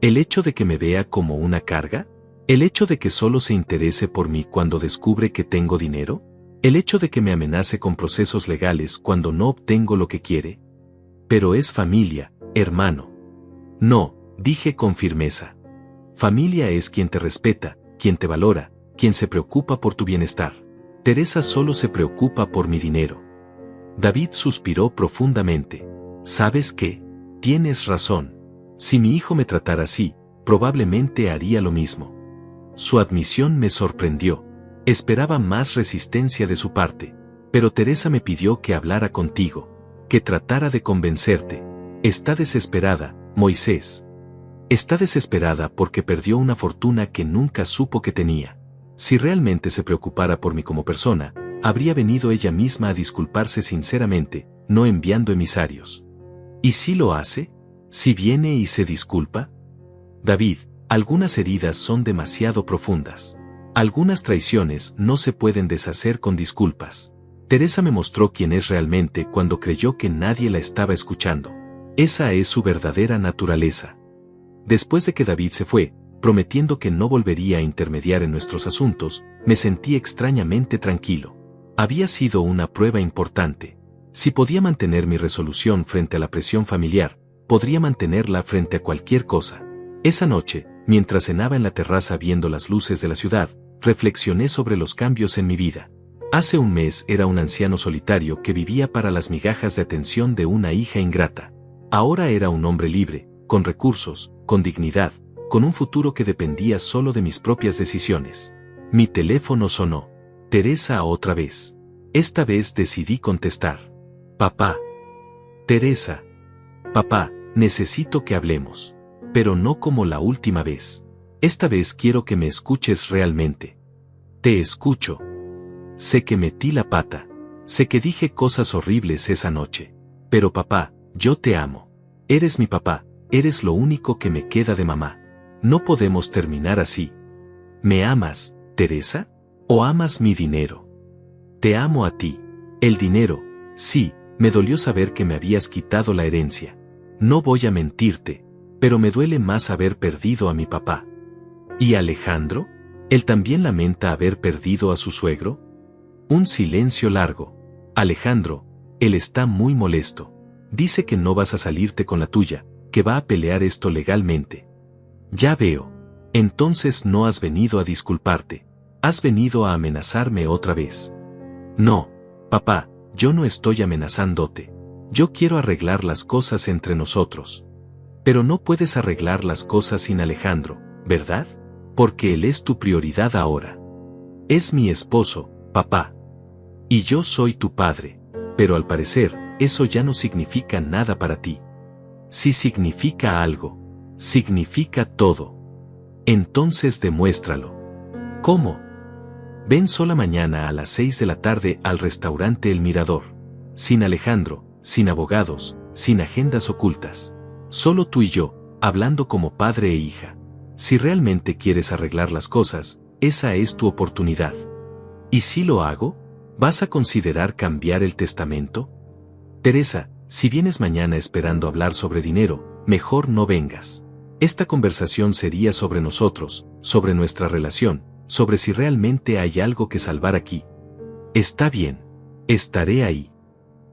¿El hecho de que me vea como una carga? ¿El hecho de que solo se interese por mí cuando descubre que tengo dinero? ¿El hecho de que me amenace con procesos legales cuando no obtengo lo que quiere? Pero es familia, hermano. No, dije con firmeza. Familia es quien te respeta, quien te valora, quien se preocupa por tu bienestar. Teresa solo se preocupa por mi dinero. David suspiró profundamente. ¿Sabes qué? Tienes razón. Si mi hijo me tratara así, probablemente haría lo mismo. Su admisión me sorprendió. Esperaba más resistencia de su parte, pero Teresa me pidió que hablara contigo, que tratara de convencerte. Está desesperada, Moisés. Está desesperada porque perdió una fortuna que nunca supo que tenía. Si realmente se preocupara por mí como persona, habría venido ella misma a disculparse sinceramente, no enviando emisarios. ¿Y si lo hace? ¿Si viene y se disculpa? David, algunas heridas son demasiado profundas. Algunas traiciones no se pueden deshacer con disculpas. Teresa me mostró quién es realmente cuando creyó que nadie la estaba escuchando. Esa es su verdadera naturaleza. Después de que David se fue, prometiendo que no volvería a intermediar en nuestros asuntos, me sentí extrañamente tranquilo. Había sido una prueba importante. Si podía mantener mi resolución frente a la presión familiar, podría mantenerla frente a cualquier cosa. Esa noche, mientras cenaba en la terraza viendo las luces de la ciudad, reflexioné sobre los cambios en mi vida. Hace un mes era un anciano solitario que vivía para las migajas de atención de una hija ingrata. Ahora era un hombre libre, con recursos, con dignidad, con un futuro que dependía solo de mis propias decisiones. Mi teléfono sonó. Teresa otra vez. Esta vez decidí contestar. Papá. Teresa. Papá, necesito que hablemos. Pero no como la última vez. Esta vez quiero que me escuches realmente. Te escucho. Sé que metí la pata. Sé que dije cosas horribles esa noche. Pero papá, yo te amo. Eres mi papá, eres lo único que me queda de mamá. No podemos terminar así. ¿Me amas, Teresa? ¿O amas mi dinero? Te amo a ti. El dinero, sí, me dolió saber que me habías quitado la herencia. No voy a mentirte, pero me duele más haber perdido a mi papá. ¿Y Alejandro? ¿Él también lamenta haber perdido a su suegro? Un silencio largo. Alejandro, él está muy molesto. Dice que no vas a salirte con la tuya, que va a pelear esto legalmente. Ya veo. Entonces no has venido a disculparte. Has venido a amenazarme otra vez. No, papá, yo no estoy amenazándote. Yo quiero arreglar las cosas entre nosotros. Pero no puedes arreglar las cosas sin Alejandro, ¿verdad? Porque él es tu prioridad ahora. Es mi esposo, papá. Y yo soy tu padre. Pero al parecer, eso ya no significa nada para ti. Si significa algo, significa todo. Entonces demuéstralo. ¿Cómo? Ven sola mañana a las 6 de la tarde al restaurante El Mirador. Sin Alejandro, sin abogados, sin agendas ocultas. Solo tú y yo, hablando como padre e hija. Si realmente quieres arreglar las cosas, esa es tu oportunidad. ¿Y si lo hago? ¿Vas a considerar cambiar el testamento? Teresa, si vienes mañana esperando hablar sobre dinero, mejor no vengas. Esta conversación sería sobre nosotros, sobre nuestra relación, sobre si realmente hay algo que salvar aquí. Está bien. Estaré ahí.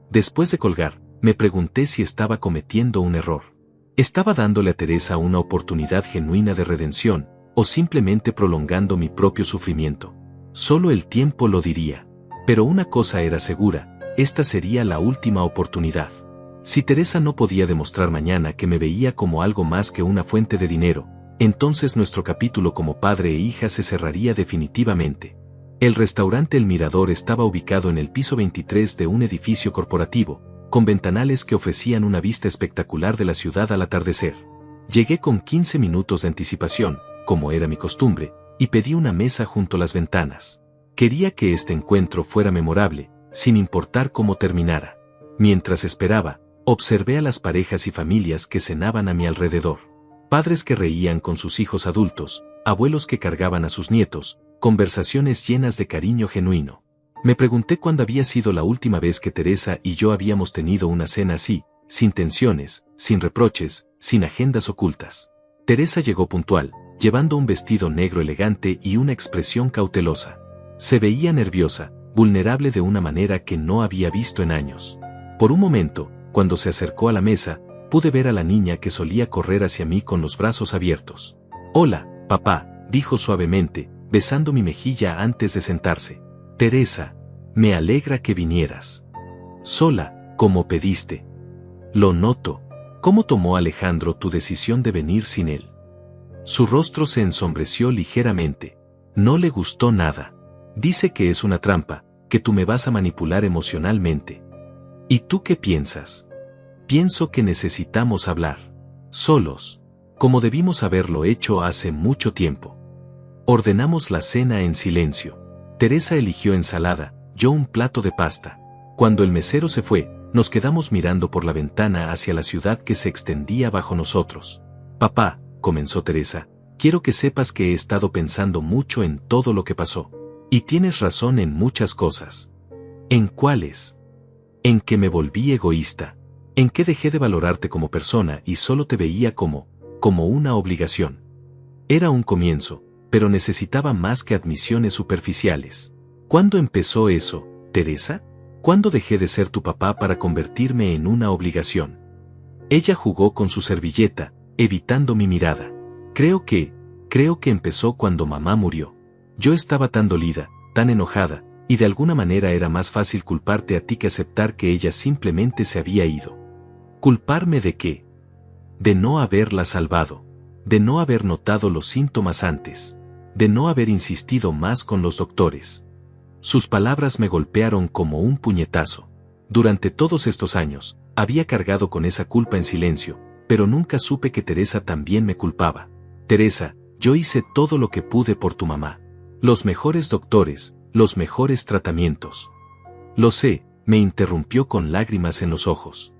Después de colgar, me pregunté si estaba cometiendo un error. ¿Estaba dándole a Teresa una oportunidad genuina de redención, o simplemente prolongando mi propio sufrimiento? Solo el tiempo lo diría. Pero una cosa era segura, esta sería la última oportunidad. Si Teresa no podía demostrar mañana que me veía como algo más que una fuente de dinero, entonces nuestro capítulo como padre e hija se cerraría definitivamente. El restaurante El Mirador estaba ubicado en el piso 23 de un edificio corporativo, con ventanales que ofrecían una vista espectacular de la ciudad al atardecer. Llegué con 15 minutos de anticipación, como era mi costumbre, y pedí una mesa junto a las ventanas. Quería que este encuentro fuera memorable, sin importar cómo terminara. Mientras esperaba, observé a las parejas y familias que cenaban a mi alrededor. Padres que reían con sus hijos adultos, abuelos que cargaban a sus nietos, conversaciones llenas de cariño genuino. Me pregunté cuándo había sido la última vez que Teresa y yo habíamos tenido una cena así, sin tensiones, sin reproches, sin agendas ocultas. Teresa llegó puntual, llevando un vestido negro elegante y una expresión cautelosa. Se veía nerviosa, vulnerable de una manera que no había visto en años. Por un momento, cuando se acercó a la mesa, pude ver a la niña que solía correr hacia mí con los brazos abiertos. «Hola, papá», dijo suavemente, besando mi mejilla antes de sentarse. «Teresa, me alegra que vinieras. Sola, como pediste». «Lo noto. ¿Cómo tomó Alejandro tu decisión de venir sin él?» Su rostro se ensombreció ligeramente. «No le gustó nada. Dice que es una trampa, que tú me vas a manipular emocionalmente». «¿Y tú qué piensas?» «Pienso que necesitamos hablar. Solos. Como debimos haberlo hecho hace mucho tiempo». Ordenamos la cena en silencio. Teresa eligió ensalada, yo un plato de pasta. Cuando el mesero se fue, nos quedamos mirando por la ventana hacia la ciudad que se extendía bajo nosotros. «Papá», comenzó Teresa, «quiero que sepas que he estado pensando mucho en todo lo que pasó. Y tienes razón en muchas cosas». «¿En cuáles?» «En que me volví egoísta. En que dejé de valorarte como persona y solo te veía como una obligación. Era un comienzo, pero necesitaba más que admisiones superficiales». «¿Cuándo empezó eso, Teresa? ¿Cuándo dejé de ser tu papá para convertirme en una obligación?» Ella jugó con su servilleta, evitando mi mirada. Creo que empezó cuando mamá murió. Yo estaba tan dolida, tan enojada, y de alguna manera era más fácil culparte a ti que aceptar que ella simplemente se había ido». ¿Culparme de qué? De no haberla salvado, de no haber notado los síntomas antes, de no haber insistido más con los doctores. Sus palabras me golpearon como un puñetazo. Durante todos estos años, había cargado con esa culpa en silencio, pero nunca supe que Teresa también me culpaba. «Teresa, yo hice todo lo que pude por tu mamá. Los mejores doctores, los mejores tratamientos». «Lo sé», me interrumpió con lágrimas en los ojos.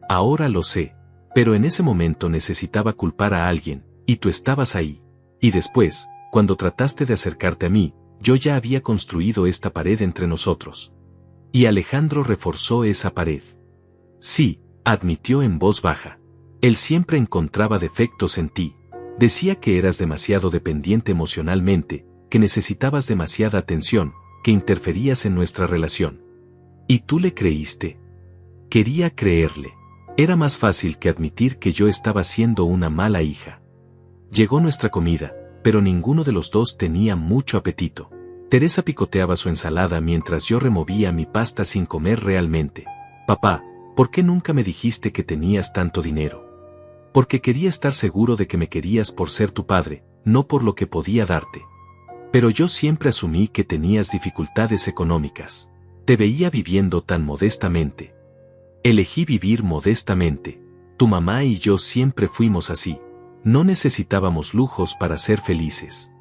«Ahora lo sé. Pero en ese momento necesitaba culpar a alguien, y tú estabas ahí. Y después, cuando trataste de acercarte a mí, yo ya había construido esta pared entre nosotros. Y Alejandro reforzó esa pared». «Sí», admitió en voz baja. «Él siempre encontraba defectos en ti. Decía que eras demasiado dependiente emocionalmente, que necesitabas demasiada atención, que interferías en nuestra relación. ¿Y tú le creíste?» «Quería creerle. Era más fácil que admitir que yo estaba siendo una mala hija. Llegó nuestra comida, pero ninguno de los dos tenía mucho apetito. Teresa picoteaba su ensalada mientras yo removía mi pasta sin comer realmente. Papá, ¿por qué nunca me dijiste que tenías tanto dinero? Porque quería estar seguro de que me querías por ser tu padre, no por lo que podía darte. Pero yo siempre asumí que tenías dificultades económicas. Te veía viviendo tan modestamente. Elegí vivir modestamente. Tu mamá y yo siempre fuimos así. No necesitábamos lujos para ser felices.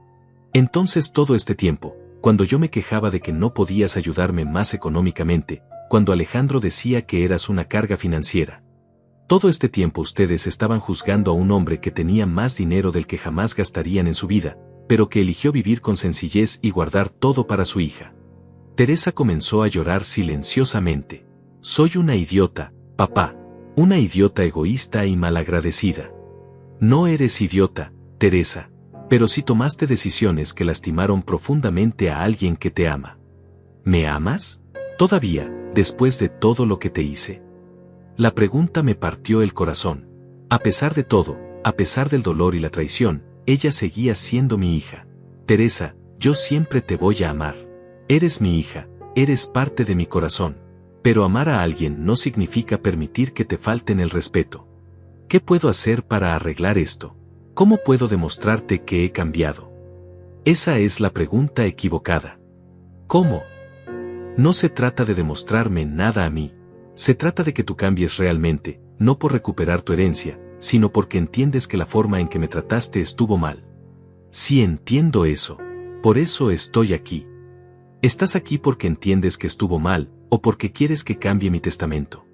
Entonces todo este tiempo, cuando yo me quejaba de que no podías ayudarme más económicamente, cuando Alejandro decía que eras una carga financiera, todo este tiempo ustedes estaban juzgando a un hombre que tenía más dinero del que jamás gastarían en su vida, pero que eligió vivir con sencillez y guardar todo para su hija. Teresa comenzó a llorar silenciosamente. Soy una idiota, papá. Una idiota egoísta y malagradecida. No eres idiota, Teresa, pero sí tomaste decisiones que lastimaron profundamente a alguien que te ama. ¿Me amas? Todavía, después de todo lo que te hice. La pregunta me partió el corazón. A pesar de todo, a pesar del dolor y la traición, ella seguía siendo mi hija. Teresa, yo siempre te voy a amar. Eres mi hija, eres parte de mi corazón. Pero amar a alguien no significa permitir que te falten el respeto. ¿Qué puedo hacer para arreglar esto? ¿Cómo puedo demostrarte que he cambiado? Esa es la pregunta equivocada. ¿Cómo? No se trata de demostrarme nada a mí. Se trata de que tú cambies realmente, no por recuperar tu herencia, sino porque entiendes que la forma en que me trataste estuvo mal. Sí entiendo eso. Por eso estoy aquí. ¿Estás aquí porque entiendes que estuvo mal, o porque quieres que cambie mi testamento?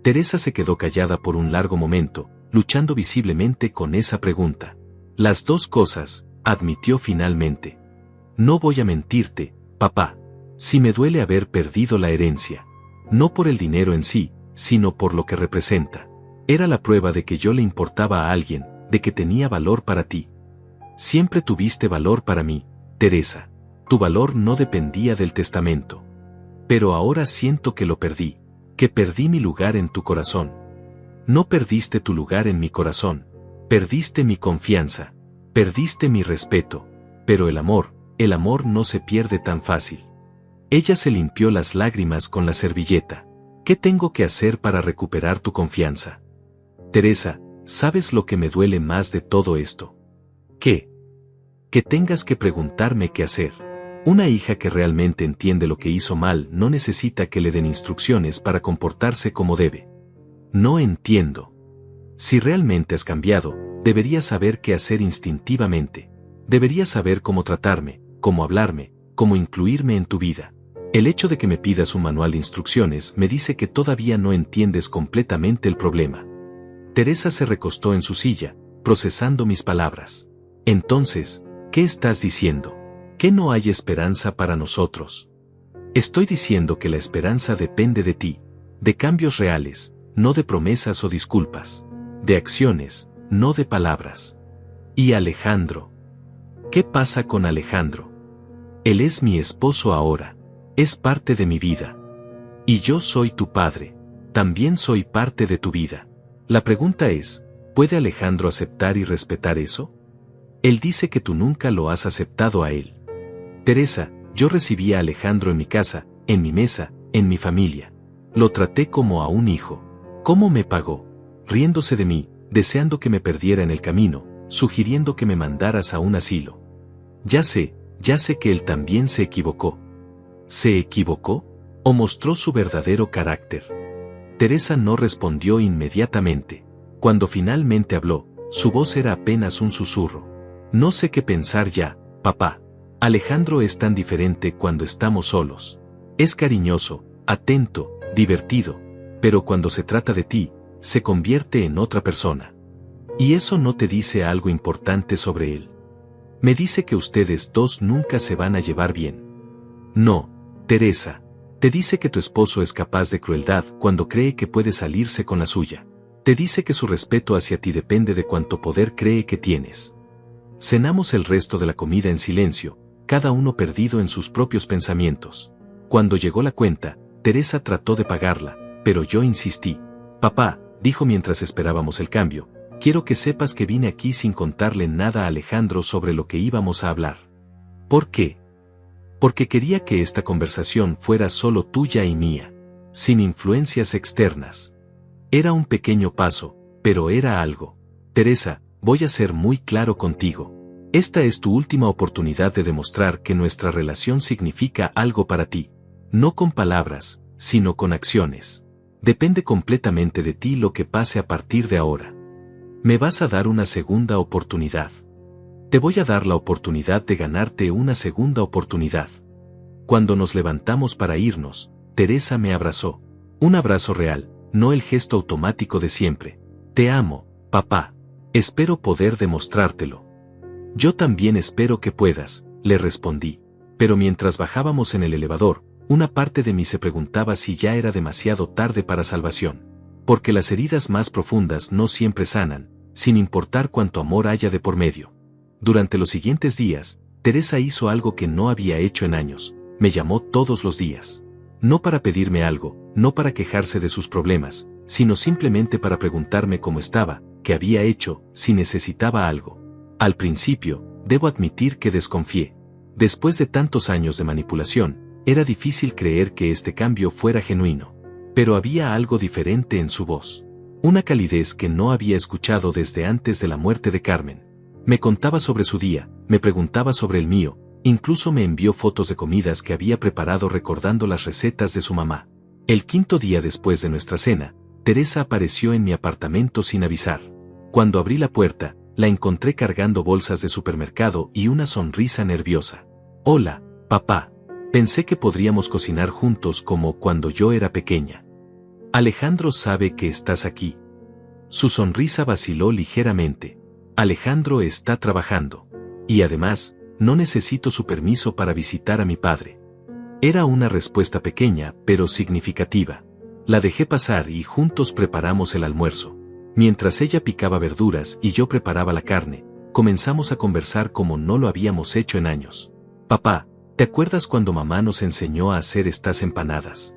Teresa se quedó callada por un largo momento, luchando visiblemente con esa pregunta. Las dos cosas, admitió finalmente. No voy a mentirte, papá. Si me duele haber perdido la herencia. No por el dinero en sí, sino por lo que representa. Era la prueba de que yo le importaba a alguien, de que tenía valor para ti. Siempre tuviste valor para mí, Teresa. Tu valor no dependía del testamento. Pero ahora siento que lo perdí, que perdí mi lugar en tu corazón. No perdiste tu lugar en mi corazón, perdiste mi confianza, perdiste mi respeto, pero el amor no se pierde tan fácil. Ella se limpió las lágrimas con la servilleta. ¿Qué tengo que hacer para recuperar tu confianza? Teresa, ¿sabes lo que me duele más de todo esto? ¿Qué? Que tengas que preguntarme qué hacer. Una hija que realmente entiende lo que hizo mal no necesita que le den instrucciones para comportarse como debe. No entiendo. Si realmente has cambiado, deberías saber qué hacer instintivamente. Deberías saber cómo tratarme, cómo hablarme, cómo incluirme en tu vida. El hecho de que me pidas un manual de instrucciones me dice que todavía no entiendes completamente el problema. Teresa se recostó en su silla, procesando mis palabras. Entonces, ¿qué estás diciendo? ¿Que no hay esperanza para nosotros? Estoy diciendo que la esperanza depende de ti, de cambios reales, no de promesas o disculpas, de acciones, no de palabras. ¿Y Alejandro? ¿Qué pasa con Alejandro? Él es mi esposo ahora, es parte de mi vida. Y yo soy tu padre, también soy parte de tu vida. La pregunta es, ¿puede Alejandro aceptar y respetar eso? Él dice que tú nunca lo has aceptado a él. Teresa, yo recibí a Alejandro en mi casa, en mi mesa, en mi familia. Lo traté como a un hijo. ¿Cómo me pagó? Riéndose de mí, deseando que me perdiera en el camino, sugiriendo que me mandaras a un asilo. Ya sé que él también se equivocó. ¿Se equivocó? ¿O mostró su verdadero carácter? Teresa no respondió inmediatamente. Cuando finalmente habló, su voz era apenas un susurro. No sé qué pensar ya, papá. Alejandro es tan diferente cuando estamos solos. Es cariñoso, atento, divertido, pero cuando se trata de ti, se convierte en otra persona. Y eso no te dice algo importante sobre él. Me dice que ustedes dos nunca se van a llevar bien. No, Teresa. Te dice que tu esposo es capaz de crueldad cuando cree que puede salirse con la suya. Te dice que su respeto hacia ti depende de cuánto poder cree que tienes. Cenamos el resto de la comida en silencio, cada uno perdido en sus propios pensamientos. Cuando llegó la cuenta, Teresa trató de pagarla, pero yo insistí. Papá, dijo mientras esperábamos el cambio, quiero que sepas que vine aquí sin contarle nada a Alejandro sobre lo que íbamos a hablar. ¿Por qué? Porque quería que esta conversación fuera solo tuya y mía, sin influencias externas. Era un pequeño paso, pero era algo. Teresa, voy a ser muy claro contigo. Esta es tu última oportunidad de demostrar que nuestra relación significa algo para ti. No con palabras, sino con acciones. Depende completamente de ti lo que pase a partir de ahora. Me vas a dar una segunda oportunidad. Te voy a dar la oportunidad de ganarte una segunda oportunidad. Cuando nos levantamos para irnos, Teresa me abrazó. Un abrazo real, no el gesto automático de siempre. Te amo, papá. Espero poder demostrártelo. Yo también espero que puedas, le respondí. Pero mientras bajábamos en el elevador, una parte de mí se preguntaba si ya era demasiado tarde para salvación. Porque las heridas más profundas no siempre sanan, sin importar cuánto amor haya de por medio. Durante los siguientes días, Teresa hizo algo que no había hecho en años. Me llamó todos los días. No para pedirme algo, no para quejarse de sus problemas, sino simplemente para preguntarme cómo estaba, qué había hecho, si necesitaba algo. Al principio, debo admitir que desconfié. Después de tantos años de manipulación, era difícil creer que este cambio fuera genuino. Pero había algo diferente en su voz. Una calidez que no había escuchado desde antes de la muerte de Carmen. Me contaba sobre su día, me preguntaba sobre el mío, incluso me envió fotos de comidas que había preparado recordando las recetas de su mamá. El quinto día después de nuestra cena, Teresa apareció en mi apartamento sin avisar. Cuando abrí la puerta, la encontré cargando bolsas de supermercado y una sonrisa nerviosa. Hola, papá. Pensé que podríamos cocinar juntos como cuando yo era pequeña. Alejandro sabe que estás aquí. Su sonrisa vaciló ligeramente. Alejandro está trabajando. Y además, no necesito su permiso para visitar a mi padre. Era una respuesta pequeña, pero significativa. La dejé pasar y juntos preparamos el almuerzo. Mientras ella picaba verduras y yo preparaba la carne, comenzamos a conversar como no lo habíamos hecho en años. Papá, ¿te acuerdas cuando mamá nos enseñó a hacer estas empanadas?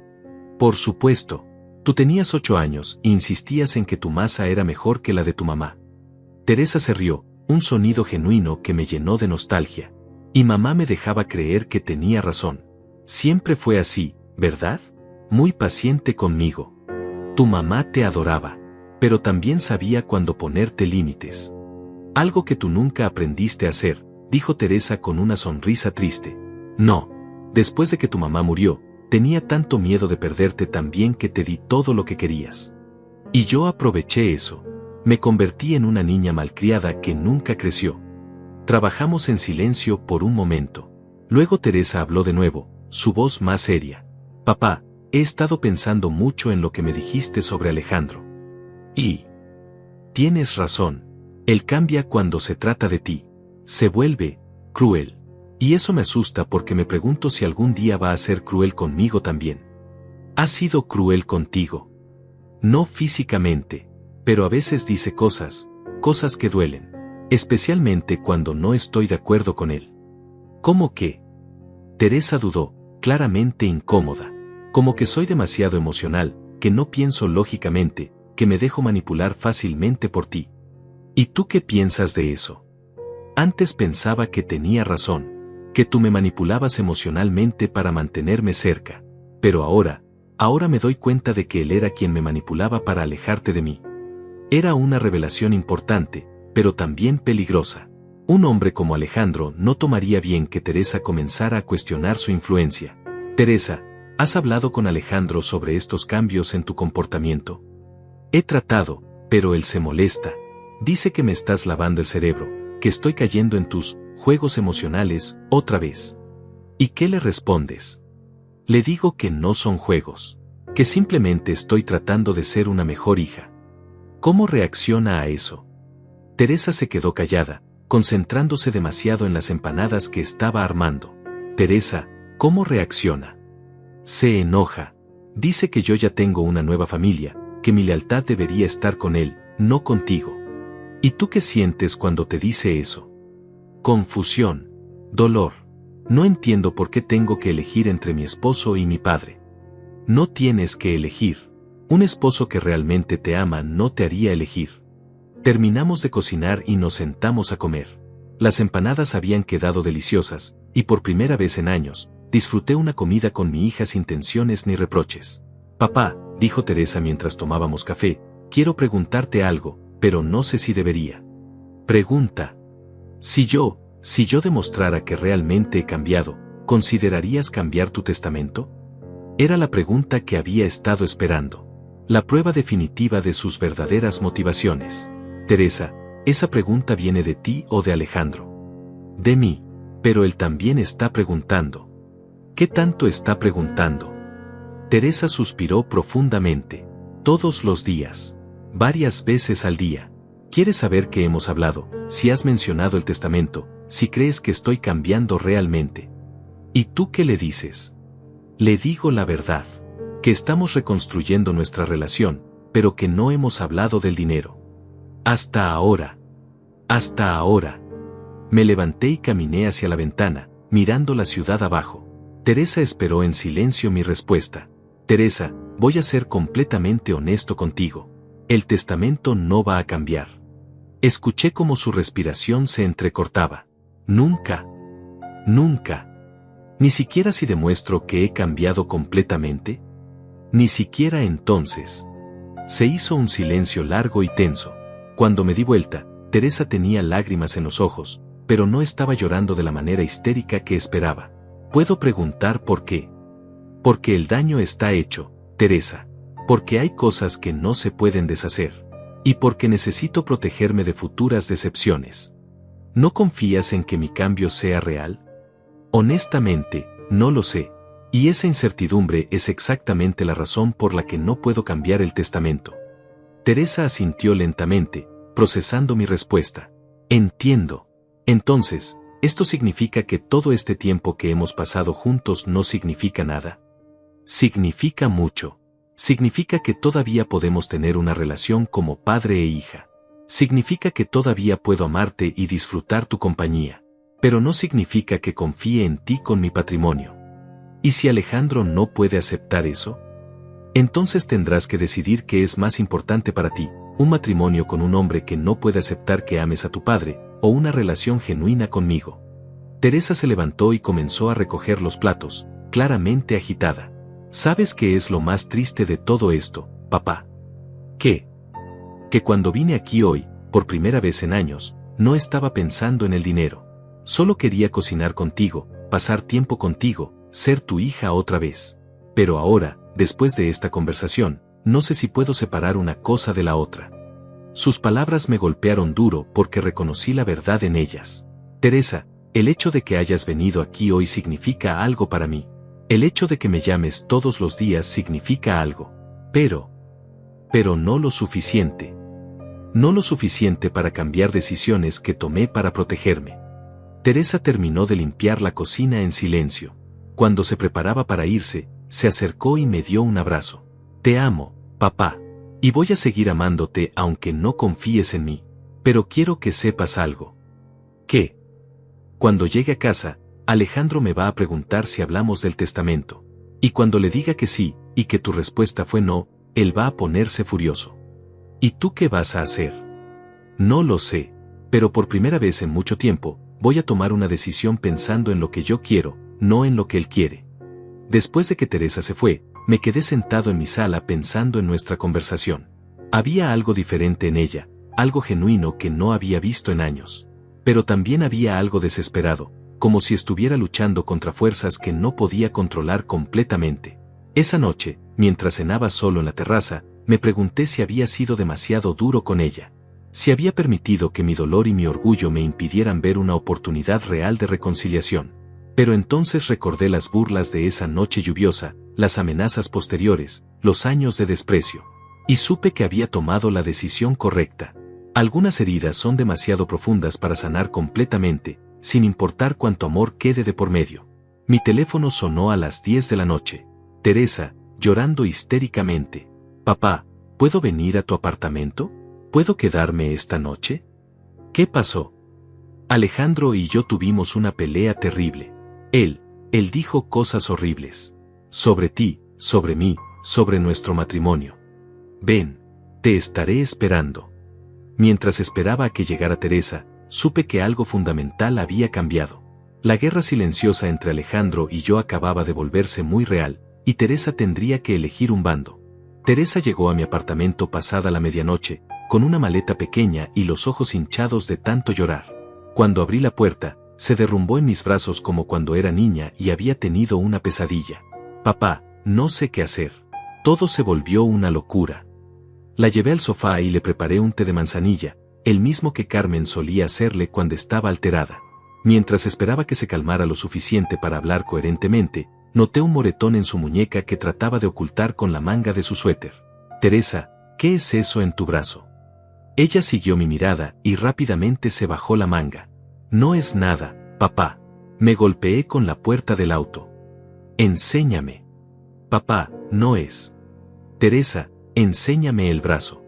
Por supuesto. Tú tenías 8 años e insistías en que tu masa era mejor que la de tu mamá. Teresa se rió, un sonido genuino que me llenó de nostalgia. Y mamá me dejaba creer que tenía razón. Siempre fue así, ¿verdad? Muy paciente conmigo. Tu mamá te adoraba, pero también sabía cuándo ponerte límites. Algo que tú nunca aprendiste a hacer, dijo Teresa con una sonrisa triste. No, después de que tu mamá murió, tenía tanto miedo de perderte también que te di todo lo que querías. Y yo aproveché eso. Me convertí en una niña malcriada que nunca creció. Trabajamos en silencio por un momento. Luego Teresa habló de nuevo, su voz más seria. Papá, he estado pensando mucho en lo que me dijiste sobre Alejandro. Y tienes razón. Él cambia cuando se trata de ti. Se vuelve cruel. Y eso me asusta porque me pregunto si algún día va a ser cruel conmigo también. Ha sido cruel contigo. No físicamente, pero a veces dice cosas que duelen. Especialmente cuando no estoy de acuerdo con él. ¿Cómo que? Teresa dudó, claramente incómoda. Como que soy demasiado emocional, que no pienso lógicamente, que me dejo manipular fácilmente por ti. ¿Y tú qué piensas de eso? Antes pensaba que tenía razón, que tú me manipulabas emocionalmente para mantenerme cerca. Pero ahora me doy cuenta de que él era quien me manipulaba para alejarte de mí. Era una revelación importante, pero también peligrosa. Un hombre como Alejandro no tomaría bien que Teresa comenzara a cuestionar su influencia. Teresa, ¿has hablado con Alejandro sobre estos cambios en tu comportamiento? He tratado, pero él se molesta. Dice que me estás lavando el cerebro, que estoy cayendo en tus juegos emocionales otra vez. ¿Y qué le respondes? Le digo que no son juegos, que simplemente estoy tratando de ser una mejor hija. ¿Cómo reacciona a eso? Teresa se quedó callada, concentrándose demasiado en las empanadas que estaba armando. Teresa, ¿cómo reacciona? Se enoja. Dice que yo ya tengo una nueva familia, que mi lealtad debería estar con él, no contigo. ¿Y tú qué sientes cuando te dice eso? Confusión. Dolor. No entiendo por qué tengo que elegir entre mi esposo y mi padre. No tienes que elegir. Un esposo que realmente te ama no te haría elegir. Terminamos de cocinar y nos sentamos a comer. Las empanadas habían quedado deliciosas, y por primera vez en años, disfruté una comida con mi hija sin tensiones ni reproches. Papá, dijo Teresa mientras tomábamos café, quiero preguntarte algo, pero no sé si debería. Pregunta. Si yo demostrara que realmente he cambiado, ¿considerarías cambiar tu testamento? Era la pregunta que había estado esperando. La prueba definitiva de sus verdaderas motivaciones. Teresa, esa pregunta viene de ti o de Alejandro. De mí, pero él también está preguntando. ¿Qué tanto está preguntando? Teresa suspiró profundamente. Todos los días. Varias veces al día. ¿Quieres saber qué hemos hablado, si has mencionado el testamento, si crees que estoy cambiando realmente? ¿Y tú qué le dices? Le digo la verdad. Que estamos reconstruyendo nuestra relación, pero que no hemos hablado del dinero. Hasta ahora. Hasta ahora. Me levanté y caminé hacia la ventana, mirando la ciudad abajo. Teresa esperó en silencio mi respuesta. Teresa, voy a ser completamente honesto contigo. El testamento no va a cambiar. Escuché cómo su respiración se entrecortaba. Nunca. Nunca. Ni siquiera si demuestro que he cambiado completamente. Ni siquiera entonces. Se hizo un silencio largo y tenso. Cuando me di vuelta, Teresa tenía lágrimas en los ojos, pero no estaba llorando de la manera histérica que esperaba. ¿Puedo preguntar por qué? Porque el daño está hecho, Teresa. Porque hay cosas que no se pueden deshacer. Y porque necesito protegerme de futuras decepciones. ¿No confías en que mi cambio sea real? Honestamente, no lo sé. Y esa incertidumbre es exactamente la razón por la que no puedo cambiar el testamento. Teresa asintió lentamente, procesando mi respuesta. Entiendo. Entonces, ¿esto significa que todo este tiempo que hemos pasado juntos no significa nada? Significa mucho. Significa que todavía podemos tener una relación como padre e hija. Significa que todavía puedo amarte y disfrutar tu compañía. Pero no significa que confíe en ti con mi patrimonio. ¿Y si Alejandro no puede aceptar eso? Entonces tendrás que decidir qué es más importante para ti, un matrimonio con un hombre que no puede aceptar que ames a tu padre, o una relación genuina conmigo. Teresa se levantó y comenzó a recoger los platos, claramente agitada. ¿Sabes qué es lo más triste de todo esto, papá? ¿Qué? Que cuando vine aquí hoy, por primera vez en años, no estaba pensando en el dinero. Solo quería cocinar contigo, pasar tiempo contigo, ser tu hija otra vez. Pero ahora, después de esta conversación, no sé si puedo separar una cosa de la otra. Sus palabras me golpearon duro porque reconocí la verdad en ellas. Teresa, el hecho de que hayas venido aquí hoy significa algo para mí. El hecho de que me llames todos los días significa algo. Pero no lo suficiente. No lo suficiente para cambiar decisiones que tomé para protegerme. Teresa terminó de limpiar la cocina en silencio. Cuando se preparaba para irse, se acercó y me dio un abrazo. Te amo, papá. Y voy a seguir amándote aunque no confíes en mí. Pero quiero que sepas algo. ¿Qué? Cuando llegue a casa, Alejandro me va a preguntar si hablamos del testamento. Y cuando le diga que sí, y que tu respuesta fue no, él va a ponerse furioso. ¿Y tú qué vas a hacer? No lo sé. Pero por primera vez en mucho tiempo, voy a tomar una decisión pensando en lo que yo quiero, no en lo que él quiere. Después de que Teresa se fue, me quedé sentado en mi sala pensando en nuestra conversación. Había algo diferente en ella, algo genuino que no había visto en años. Pero también había algo desesperado, como si estuviera luchando contra fuerzas que no podía controlar completamente. Esa noche, mientras cenaba solo en la terraza, me pregunté si había sido demasiado duro con ella. Si había permitido que mi dolor y mi orgullo me impidieran ver una oportunidad real de reconciliación. Pero entonces recordé las burlas de esa noche lluviosa, las amenazas posteriores, los años de desprecio. Y supe que había tomado la decisión correcta. Algunas heridas son demasiado profundas para sanar completamente, sin importar cuánto amor quede de por medio. Mi teléfono sonó a las 10 de la noche. Teresa, llorando histéricamente. Papá, ¿puedo venir a tu apartamento? ¿Puedo quedarme esta noche? ¿Qué pasó? Alejandro y yo tuvimos una pelea terrible. Él dijo cosas horribles. Sobre ti, sobre mí, sobre nuestro matrimonio. Ven, te estaré esperando. Mientras esperaba a que llegara Teresa, supe que algo fundamental había cambiado. La guerra silenciosa entre Alejandro y yo acababa de volverse muy real, y Teresa tendría que elegir un bando. Teresa llegó a mi apartamento pasada la medianoche, con una maleta pequeña y los ojos hinchados de tanto llorar. Cuando abrí la puerta, se derrumbó en mis brazos como cuando era niña y había tenido una pesadilla. Papá, no sé qué hacer. Todo se volvió una locura. La llevé al sofá y le preparé un té de manzanilla, el mismo que Carmen solía hacerle cuando estaba alterada. Mientras esperaba que se calmara lo suficiente para hablar coherentemente, noté un moretón en su muñeca que trataba de ocultar con la manga de su suéter. Teresa, ¿qué es eso en tu brazo? Ella siguió mi mirada y rápidamente se bajó la manga. No es nada, papá. Me golpeé con la puerta del auto. Enséñame. Papá, no es. Teresa, enséñame el brazo.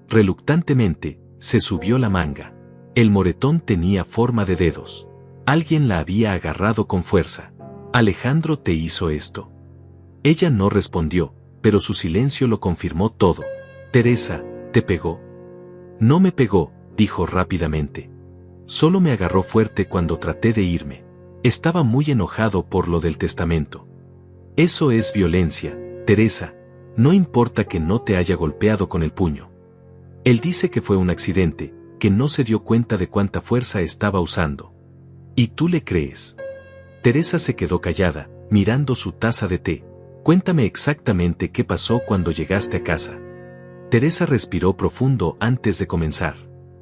Reluctantemente, se subió la manga. El moretón tenía forma de dedos. Alguien la había agarrado con fuerza. Alejandro te hizo esto. Ella no respondió, pero su silencio lo confirmó todo. Teresa, ¿te pegó? No me pegó, dijo rápidamente. Solo me agarró fuerte cuando traté de irme. Estaba muy enojado por lo del testamento. Eso es violencia, Teresa. No importa que no te haya golpeado con el puño. Él dice que fue un accidente, que no se dio cuenta de cuánta fuerza estaba usando. ¿Y tú le crees? Teresa se quedó callada, mirando su taza de té. Cuéntame exactamente qué pasó cuando llegaste a casa. Teresa respiró profundo antes de comenzar.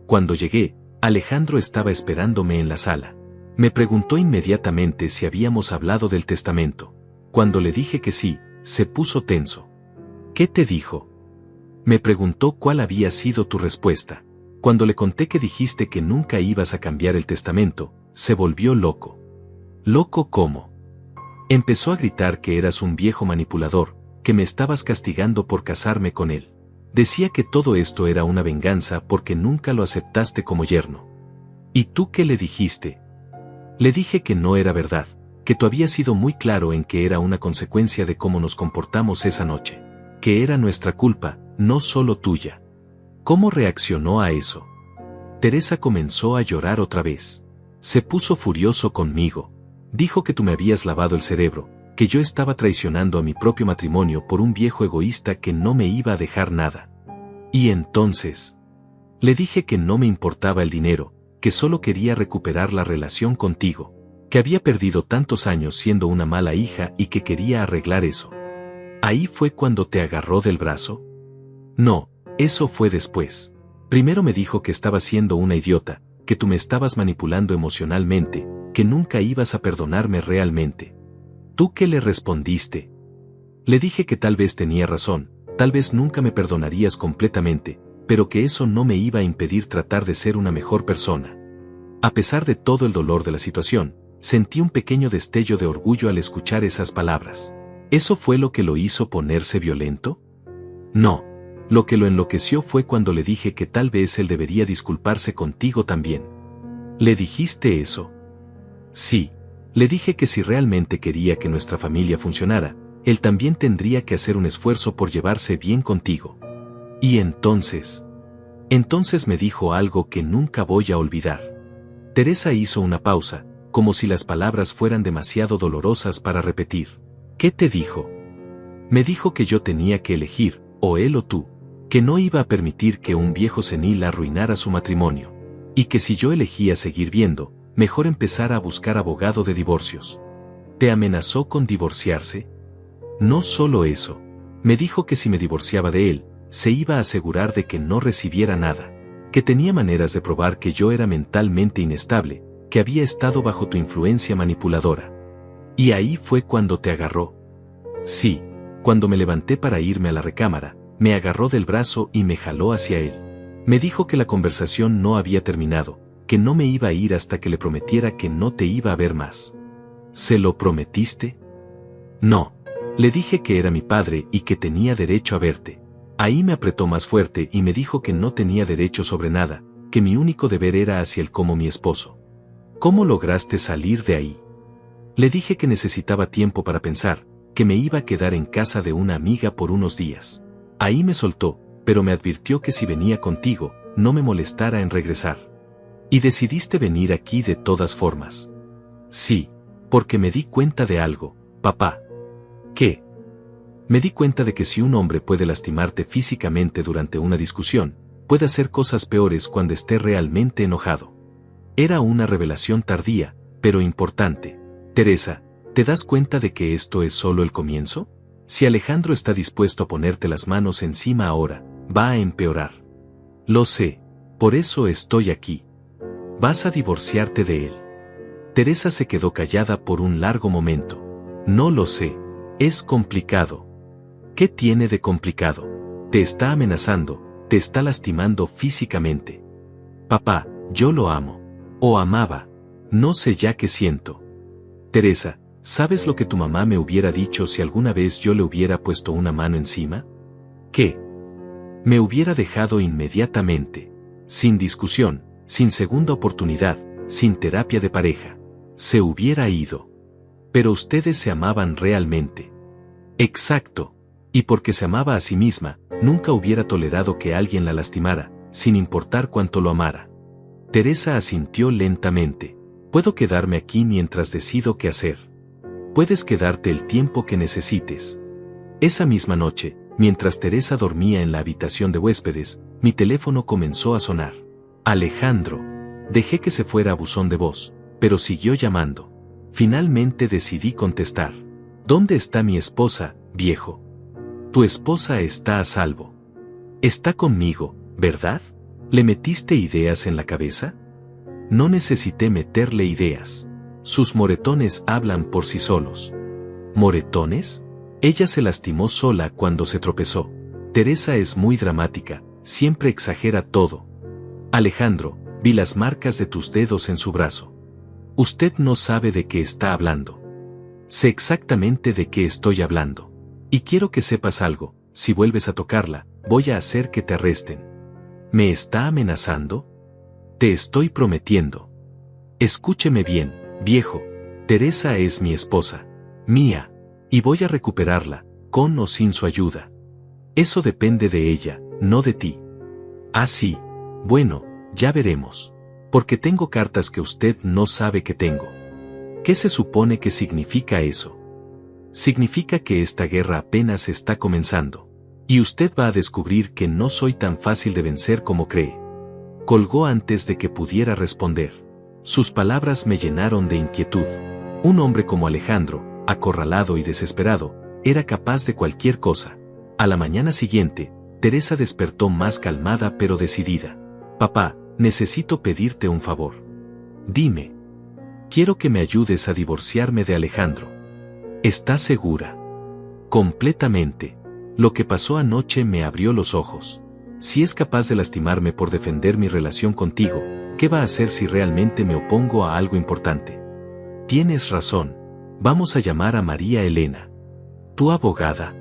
Cuando llegué, Alejandro estaba esperándome en la sala. Me preguntó inmediatamente si habíamos hablado del testamento. Cuando le dije que sí, se puso tenso. ¿Qué te dijo? Me preguntó cuál había sido tu respuesta. Cuando le conté que dijiste que nunca ibas a cambiar el testamento, se volvió loco. ¿Loco cómo? Empezó a gritar que eras un viejo manipulador, que me estabas castigando por casarme con él. Decía que todo esto era una venganza porque nunca lo aceptaste como yerno. ¿Y tú qué le dijiste? Le dije que no era verdad, que tú habías sido muy claro en que era una consecuencia de cómo nos comportamos esa noche. Que era nuestra culpa, no solo tuya. ¿Cómo reaccionó a eso? Teresa comenzó a llorar otra vez. Se puso furioso conmigo. Dijo que tú me habías lavado el cerebro, que yo estaba traicionando a mi propio matrimonio por un viejo egoísta que no me iba a dejar nada. Y entonces, le dije que no me importaba el dinero, que solo quería recuperar la relación contigo, que había perdido tantos años siendo una mala hija y que quería arreglar eso. ¿Ahí fue cuando te agarró del brazo? No, eso fue después. Primero me dijo que estaba siendo una idiota, que tú me estabas manipulando emocionalmente, que nunca ibas a perdonarme realmente. ¿Tú qué le respondiste? Le dije que tal vez tenía razón, tal vez nunca me perdonarías completamente, pero que eso no me iba a impedir tratar de ser una mejor persona. A pesar de todo el dolor de la situación, sentí un pequeño destello de orgullo al escuchar esas palabras. ¿Eso fue lo que lo hizo ponerse violento? No. Lo que lo enloqueció fue cuando le dije que tal vez él debería disculparse contigo también. ¿Le dijiste eso? Sí. Le dije que si realmente quería que nuestra familia funcionara, él también tendría que hacer un esfuerzo por llevarse bien contigo. Y entonces me dijo algo que nunca voy a olvidar. Teresa hizo una pausa, como si las palabras fueran demasiado dolorosas para repetir. ¿Qué te dijo? Me dijo que yo tenía que elegir, o él o tú, que no iba a permitir que un viejo senil arruinara su matrimonio, y que si yo elegía seguir viendo, mejor empezar a buscar abogado de divorcios. ¿Te amenazó con divorciarse? No solo eso, me dijo que si me divorciaba de él, se iba a asegurar de que no recibiera nada, que tenía maneras de probar que yo era mentalmente inestable, que había estado bajo tu influencia manipuladora. ¿Y ahí fue cuando te agarró? Sí, cuando me levanté para irme a la recámara, me agarró del brazo y me jaló hacia él. Me dijo que la conversación no había terminado, que no me iba a ir hasta que le prometiera que no te iba a ver más. ¿Se lo prometiste? No. Le dije que era mi padre y que tenía derecho a verte. Ahí me apretó más fuerte y me dijo que no tenía derecho sobre nada, que mi único deber era hacia él como mi esposo. ¿Cómo lograste salir de ahí? Le dije que necesitaba tiempo para pensar, que me iba a quedar en casa de una amiga por unos días. Ahí me soltó, pero me advirtió que si venía contigo, no me molestara en regresar. Y decidiste venir aquí de todas formas. Sí, porque me di cuenta de algo, papá. ¿Qué? Me di cuenta de que si un hombre puede lastimarte físicamente durante una discusión, puede hacer cosas peores cuando esté realmente enojado. Era una revelación tardía, pero importante. Teresa, ¿te das cuenta de que esto es solo el comienzo? Si Alejandro está dispuesto a ponerte las manos encima ahora, va a empeorar. Lo sé, por eso estoy aquí. Vas a divorciarte de él. Teresa se quedó callada por un largo momento. No lo sé. Es complicado. ¿Qué tiene de complicado? Te está amenazando, te está lastimando físicamente. Papá, yo lo amo. O amaba. No sé ya qué siento. Teresa, ¿sabes lo que tu mamá me hubiera dicho si alguna vez yo le hubiera puesto una mano encima? ¿Qué? Me hubiera dejado inmediatamente. Sin discusión, sin segunda oportunidad, sin terapia de pareja. Se hubiera ido. Pero ustedes se amaban realmente. Exacto. Y porque se amaba a sí misma, nunca hubiera tolerado que alguien la lastimara, sin importar cuánto lo amara. Teresa asintió lentamente. Puedo quedarme aquí mientras decido qué hacer. Puedes quedarte el tiempo que necesites. Esa misma noche, mientras Teresa dormía en la habitación de huéspedes, mi teléfono comenzó a sonar. Alejandro. Dejé que se fuera a buzón de voz, pero siguió llamando. Finalmente decidí contestar. ¿Dónde está mi esposa, viejo? Tu esposa está a salvo. Está conmigo, ¿verdad? ¿Le metiste ideas en la cabeza? No necesité meterle ideas. Sus moretones hablan por sí solos. ¿Moretones? Ella se lastimó sola cuando se tropezó. Teresa es muy dramática, siempre exagera todo. Alejandro, vi las marcas de tus dedos en su brazo. Usted no sabe de qué está hablando. Sé exactamente de qué estoy hablando. Y quiero que sepas algo, si vuelves a tocarla, voy a hacer que te arresten. ¿Me está amenazando? Te estoy prometiendo. Escúcheme bien, viejo. Teresa es mi esposa. Mía. Y voy a recuperarla, con o sin su ayuda. Eso depende de ella, no de ti. Ah, sí. Bueno, ya veremos. Porque tengo cartas que usted no sabe que tengo. ¿Qué se supone que significa eso? Significa que esta guerra apenas está comenzando. Y usted va a descubrir que no soy tan fácil de vencer como cree. Colgó antes de que pudiera responder. Sus palabras me llenaron de inquietud. Un hombre como Alejandro, acorralado y desesperado, era capaz de cualquier cosa. A la mañana siguiente, Teresa despertó más calmada pero decidida. Papá, necesito pedirte un favor. Dime. Quiero que me ayudes a divorciarme de Alejandro. ¿Estás segura? Completamente. Lo que pasó anoche me abrió los ojos. Si es capaz de lastimarme por defender mi relación contigo, ¿qué va a hacer si realmente me opongo a algo importante? Tienes razón. Vamos a llamar a María Elena. ¿Tu abogada?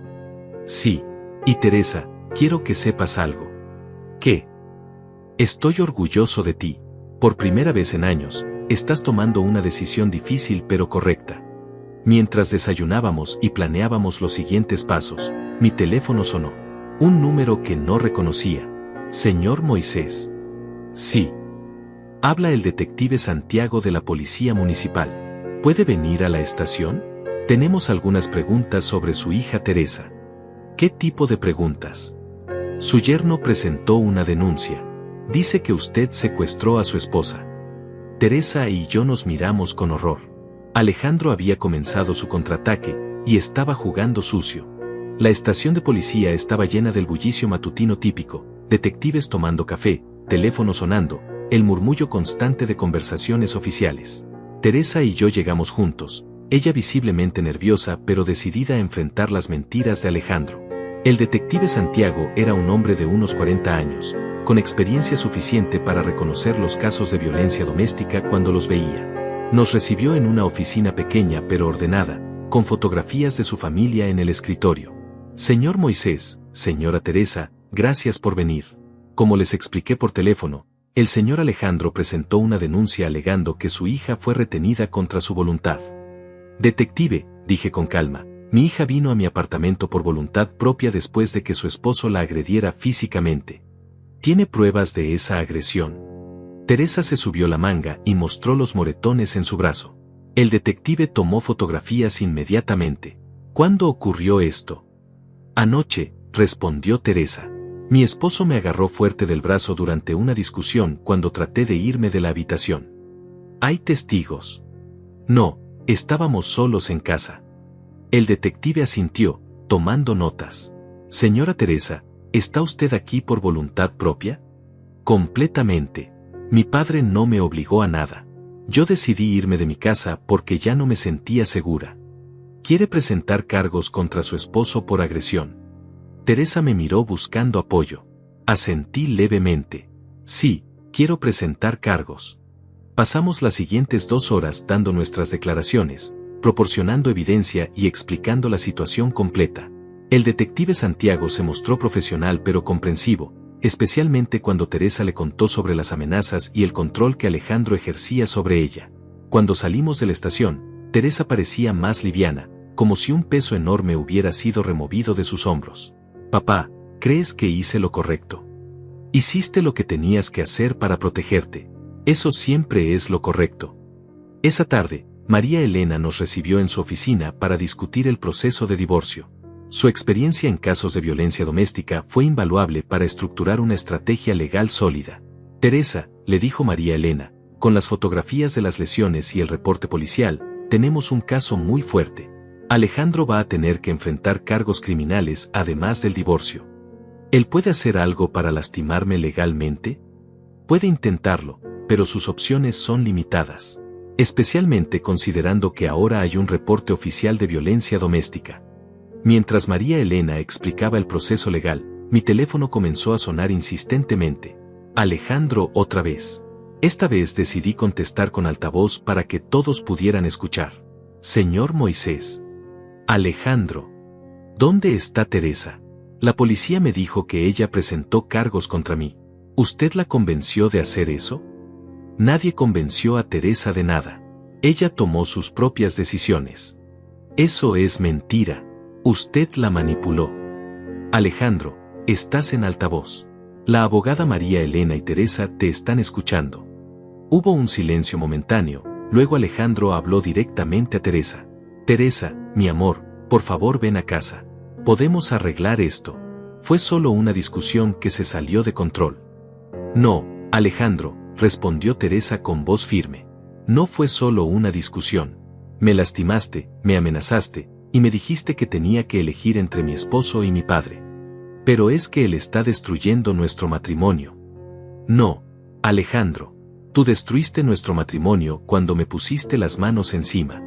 Sí. Y Teresa, quiero que sepas algo. ¿Qué? Estoy orgulloso de ti. Por primera vez en años, estás tomando una decisión difícil pero correcta. Mientras desayunábamos y planeábamos los siguientes pasos, mi teléfono sonó. Un número que no reconocía. Señor Moisés. Sí. Habla el detective Santiago de la Policía Municipal. ¿Puede venir a la estación? Tenemos algunas preguntas sobre su hija Teresa. ¿Qué tipo de preguntas? Su yerno presentó una denuncia. Dice que usted secuestró a su esposa. Teresa y yo nos miramos con horror. Alejandro había comenzado su contraataque, y estaba jugando sucio. La estación de policía estaba llena del bullicio matutino típico, detectives tomando café, teléfono sonando, el murmullo constante de conversaciones oficiales. Teresa y yo llegamos juntos, ella visiblemente nerviosa pero decidida a enfrentar las mentiras de Alejandro. El detective Santiago era un hombre de unos 40 años, con experiencia suficiente para reconocer los casos de violencia doméstica cuando los veía. Nos recibió en una oficina pequeña pero ordenada, con fotografías de su familia en el escritorio. Señor Moisés, señora Teresa, gracias por venir. Como les expliqué por teléfono, el señor Alejandro presentó una denuncia alegando que su hija fue retenida contra su voluntad. Detective, dije con calma, Mi hija vino a mi apartamento por voluntad propia después de que su esposo la agrediera físicamente. ¿Tiene pruebas de esa agresión? Teresa se subió la manga y mostró los moretones en su brazo. El detective tomó fotografías inmediatamente. ¿Cuándo ocurrió esto? Anoche, respondió Teresa. Mi esposo me agarró fuerte del brazo durante una discusión cuando traté de irme de la habitación. ¿Hay testigos? No, estábamos solos en casa. El detective asintió, tomando notas. Señora Teresa, ¿está usted aquí por voluntad propia? Completamente. Mi padre no me obligó a nada. Yo decidí irme de mi casa porque ya no me sentía segura. ¿Quiere presentar cargos contra su esposo por agresión? Teresa me miró buscando apoyo. Asentí levemente. Sí, quiero presentar cargos. Pasamos las siguientes 2 horas dando nuestras declaraciones, proporcionando evidencia y explicando la situación completa. El detective Santiago se mostró profesional pero comprensivo, especialmente cuando Teresa le contó sobre las amenazas y el control que Alejandro ejercía sobre ella. Cuando salimos de la estación, Teresa parecía más liviana, como si un peso enorme hubiera sido removido de sus hombros. Papá, ¿crees que hice lo correcto? Hiciste lo que tenías que hacer para protegerte. Eso siempre es lo correcto. Esa tarde, María Elena nos recibió en su oficina para discutir el proceso de divorcio. Su experiencia en casos de violencia doméstica fue invaluable para estructurar una estrategia legal sólida. Teresa, le dijo María Elena, con las fotografías de las lesiones y el reporte policial, tenemos un caso muy fuerte. Alejandro va a tener que enfrentar cargos criminales además del divorcio. ¿Él puede hacer algo para lastimarme legalmente? Puede intentarlo, pero sus opciones son limitadas. Especialmente considerando que ahora hay un reporte oficial de violencia doméstica. Mientras María Elena explicaba el proceso legal, mi teléfono comenzó a sonar insistentemente. Alejandro otra vez. Esta vez decidí contestar con altavoz para que todos pudieran escuchar. Señor Moisés. Alejandro. ¿Dónde está Teresa? La policía me dijo que ella presentó cargos contra mí. ¿Usted la convenció de hacer eso? Nadie convenció a Teresa de nada. Ella tomó sus propias decisiones. Eso es mentira. Usted la manipuló. Alejandro, estás en altavoz. La abogada María Elena y Teresa te están escuchando. Hubo un silencio momentáneo, luego Alejandro habló directamente a Teresa. Teresa, mi amor, por favor ven a casa. Podemos arreglar esto. Fue solo una discusión que se salió de control. No, Alejandro, respondió Teresa con voz firme. No fue solo una discusión. Me lastimaste, me amenazaste, y me dijiste que tenía que elegir entre mi esposo y mi padre. Pero es que él está destruyendo nuestro matrimonio. No, Alejandro. Tú destruiste nuestro matrimonio cuando me pusiste las manos encima.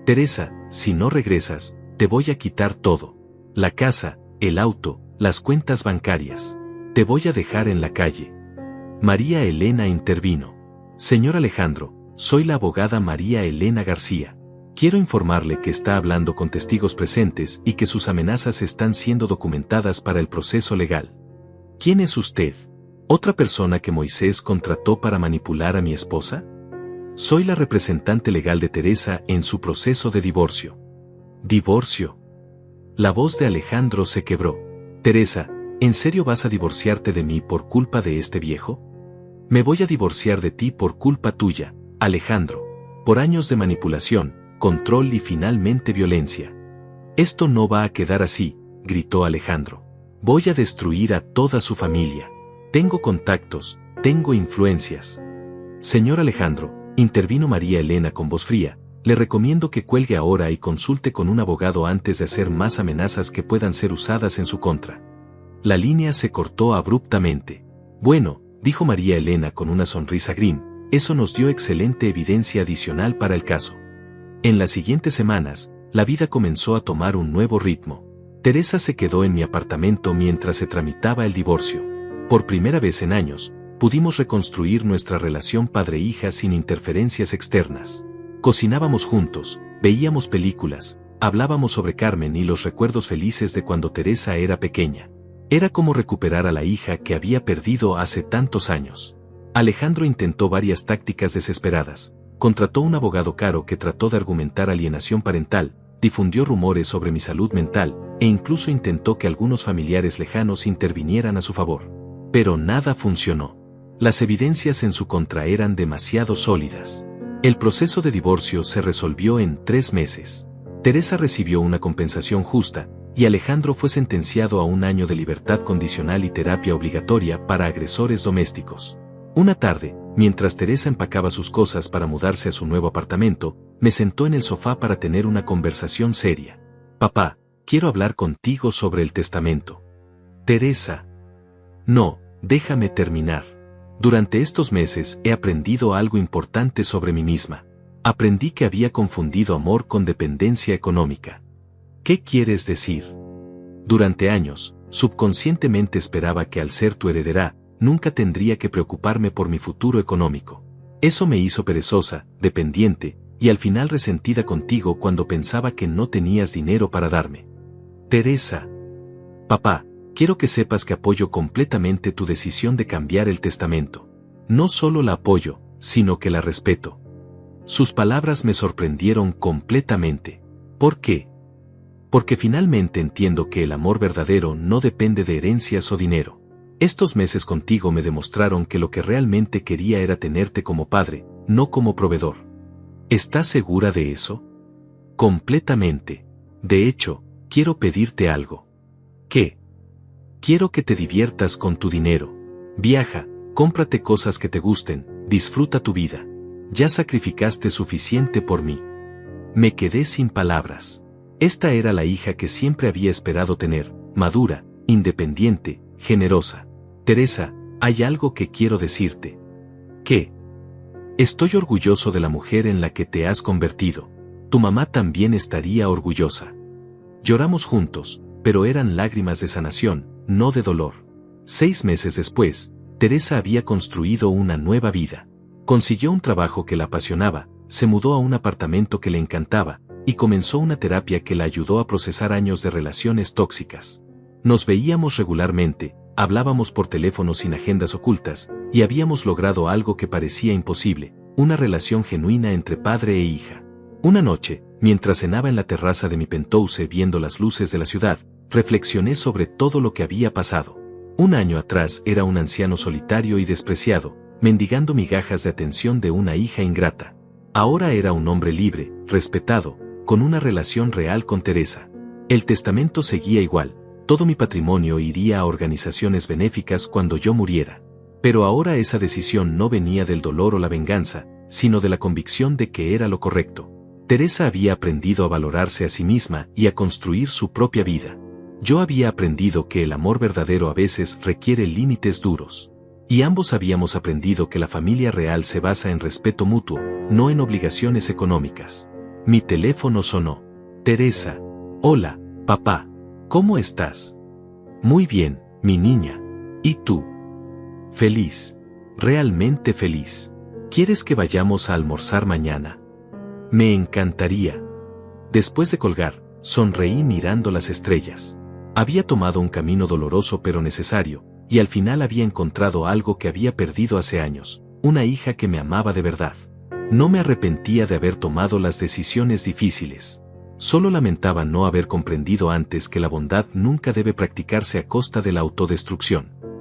Teresa, si no regresas, te voy a quitar todo. La casa, el auto, las cuentas bancarias. Te voy a dejar en la calle. María Elena intervino. Señor Alejandro, soy la abogada María Elena García. Quiero informarle que está hablando con testigos presentes y que sus amenazas están siendo documentadas para el proceso legal. ¿Quién es usted? ¿Otra persona que Moisés contrató para manipular a mi esposa? Soy la representante legal de Teresa en su proceso de divorcio. ¿Divorcio? La voz de Alejandro se quebró. Teresa, ¿en serio vas a divorciarte de mí por culpa de este viejo? Me voy a divorciar de ti por culpa tuya, Alejandro. Por años de manipulación, control y finalmente violencia. Esto no va a quedar así, gritó Alejandro. Voy a destruir a toda su familia. Tengo contactos, tengo influencias. Señor Alejandro, intervino María Elena con voz fría, le recomiendo que cuelgue ahora y consulte con un abogado antes de hacer más amenazas que puedan ser usadas en su contra. La línea se cortó abruptamente. Bueno, dijo María Elena con una sonrisa grim, eso nos dio excelente evidencia adicional para el caso. En las siguientes semanas, la vida comenzó a tomar un nuevo ritmo. Teresa se quedó en mi apartamento mientras se tramitaba el divorcio. Por primera vez en años, pudimos reconstruir nuestra relación padre-hija sin interferencias externas. Cocinábamos juntos, veíamos películas, hablábamos sobre Carmen y los recuerdos felices de cuando Teresa era pequeña. Era como recuperar a la hija que había perdido hace tantos años. Alejandro intentó varias tácticas desesperadas. Contrató un abogado caro que trató de argumentar alienación parental, difundió rumores sobre mi salud mental, e incluso intentó que algunos familiares lejanos intervinieran a su favor. Pero nada funcionó. Las evidencias en su contra eran demasiado sólidas. El proceso de divorcio se resolvió en 3 meses. Teresa recibió una compensación justa, y Alejandro fue sentenciado a 1 año de libertad condicional y terapia obligatoria para agresores domésticos. Una tarde, mientras Teresa empacaba sus cosas para mudarse a su nuevo apartamento, me sentó en el sofá para tener una conversación seria. Papá, quiero hablar contigo sobre el testamento. Teresa. No, déjame terminar. Durante estos meses he aprendido algo importante sobre mí misma. Aprendí que había confundido amor con dependencia económica. ¿Qué quieres decir? Durante años, subconscientemente esperaba que al ser tu heredera, nunca tendría que preocuparme por mi futuro económico. Eso me hizo perezosa, dependiente, y al final resentida contigo cuando pensaba que no tenías dinero para darme. Teresa. Papá, quiero que sepas que apoyo completamente tu decisión de cambiar el testamento. No solo la apoyo, sino que la respeto. Sus palabras me sorprendieron completamente. ¿Por qué? Porque finalmente entiendo que el amor verdadero no depende de herencias o dinero. Estos meses contigo me demostraron que lo que realmente quería era tenerte como padre, no como proveedor. ¿Estás segura de eso? Completamente. De hecho, quiero pedirte algo. ¿Qué? Quiero que te diviertas con tu dinero. Viaja, cómprate cosas que te gusten, disfruta tu vida. Ya sacrificaste suficiente por mí. Me quedé sin palabras. Esta era la hija que siempre había esperado tener, madura, independiente, generosa. Teresa, hay algo que quiero decirte. ¿Qué? Estoy orgulloso de la mujer en la que te has convertido. Tu mamá también estaría orgullosa. Lloramos juntos, pero eran lágrimas de sanación, no de dolor. 6 meses después, Teresa había construido una nueva vida. Consiguió un trabajo que la apasionaba, se mudó a un apartamento que le encantaba, y comenzó una terapia que la ayudó a procesar años de relaciones tóxicas. Nos veíamos regularmente, hablábamos por teléfono sin agendas ocultas, y habíamos logrado algo que parecía imposible, una relación genuina entre padre e hija. Una noche, mientras cenaba en la terraza de mi penthouse viendo las luces de la ciudad, reflexioné sobre todo lo que había pasado. 1 año atrás era un anciano solitario y despreciado, mendigando migajas de atención de una hija ingrata. Ahora era un hombre libre, respetado, con una relación real con Teresa. El testamento seguía igual, todo mi patrimonio iría a organizaciones benéficas cuando yo muriera. Pero ahora esa decisión no venía del dolor o la venganza, sino de la convicción de que era lo correcto. Teresa había aprendido a valorarse a sí misma y a construir su propia vida. Yo había aprendido que el amor verdadero a veces requiere límites duros. Y ambos habíamos aprendido que la familia real se basa en respeto mutuo, no en obligaciones económicas. Mi teléfono sonó. Teresa. Hola, papá. ¿Cómo estás? Muy bien, mi niña. ¿Y tú? Feliz. Realmente feliz. ¿Quieres que vayamos a almorzar mañana? Me encantaría. Después de colgar, sonreí mirando las estrellas. Había tomado un camino doloroso pero necesario, y al final había encontrado algo que había perdido hace años, una hija que me amaba de verdad. No me arrepentía de haber tomado las decisiones difíciles. Solo lamentaba no haber comprendido antes que la bondad nunca debe practicarse a costa de la autodestrucción.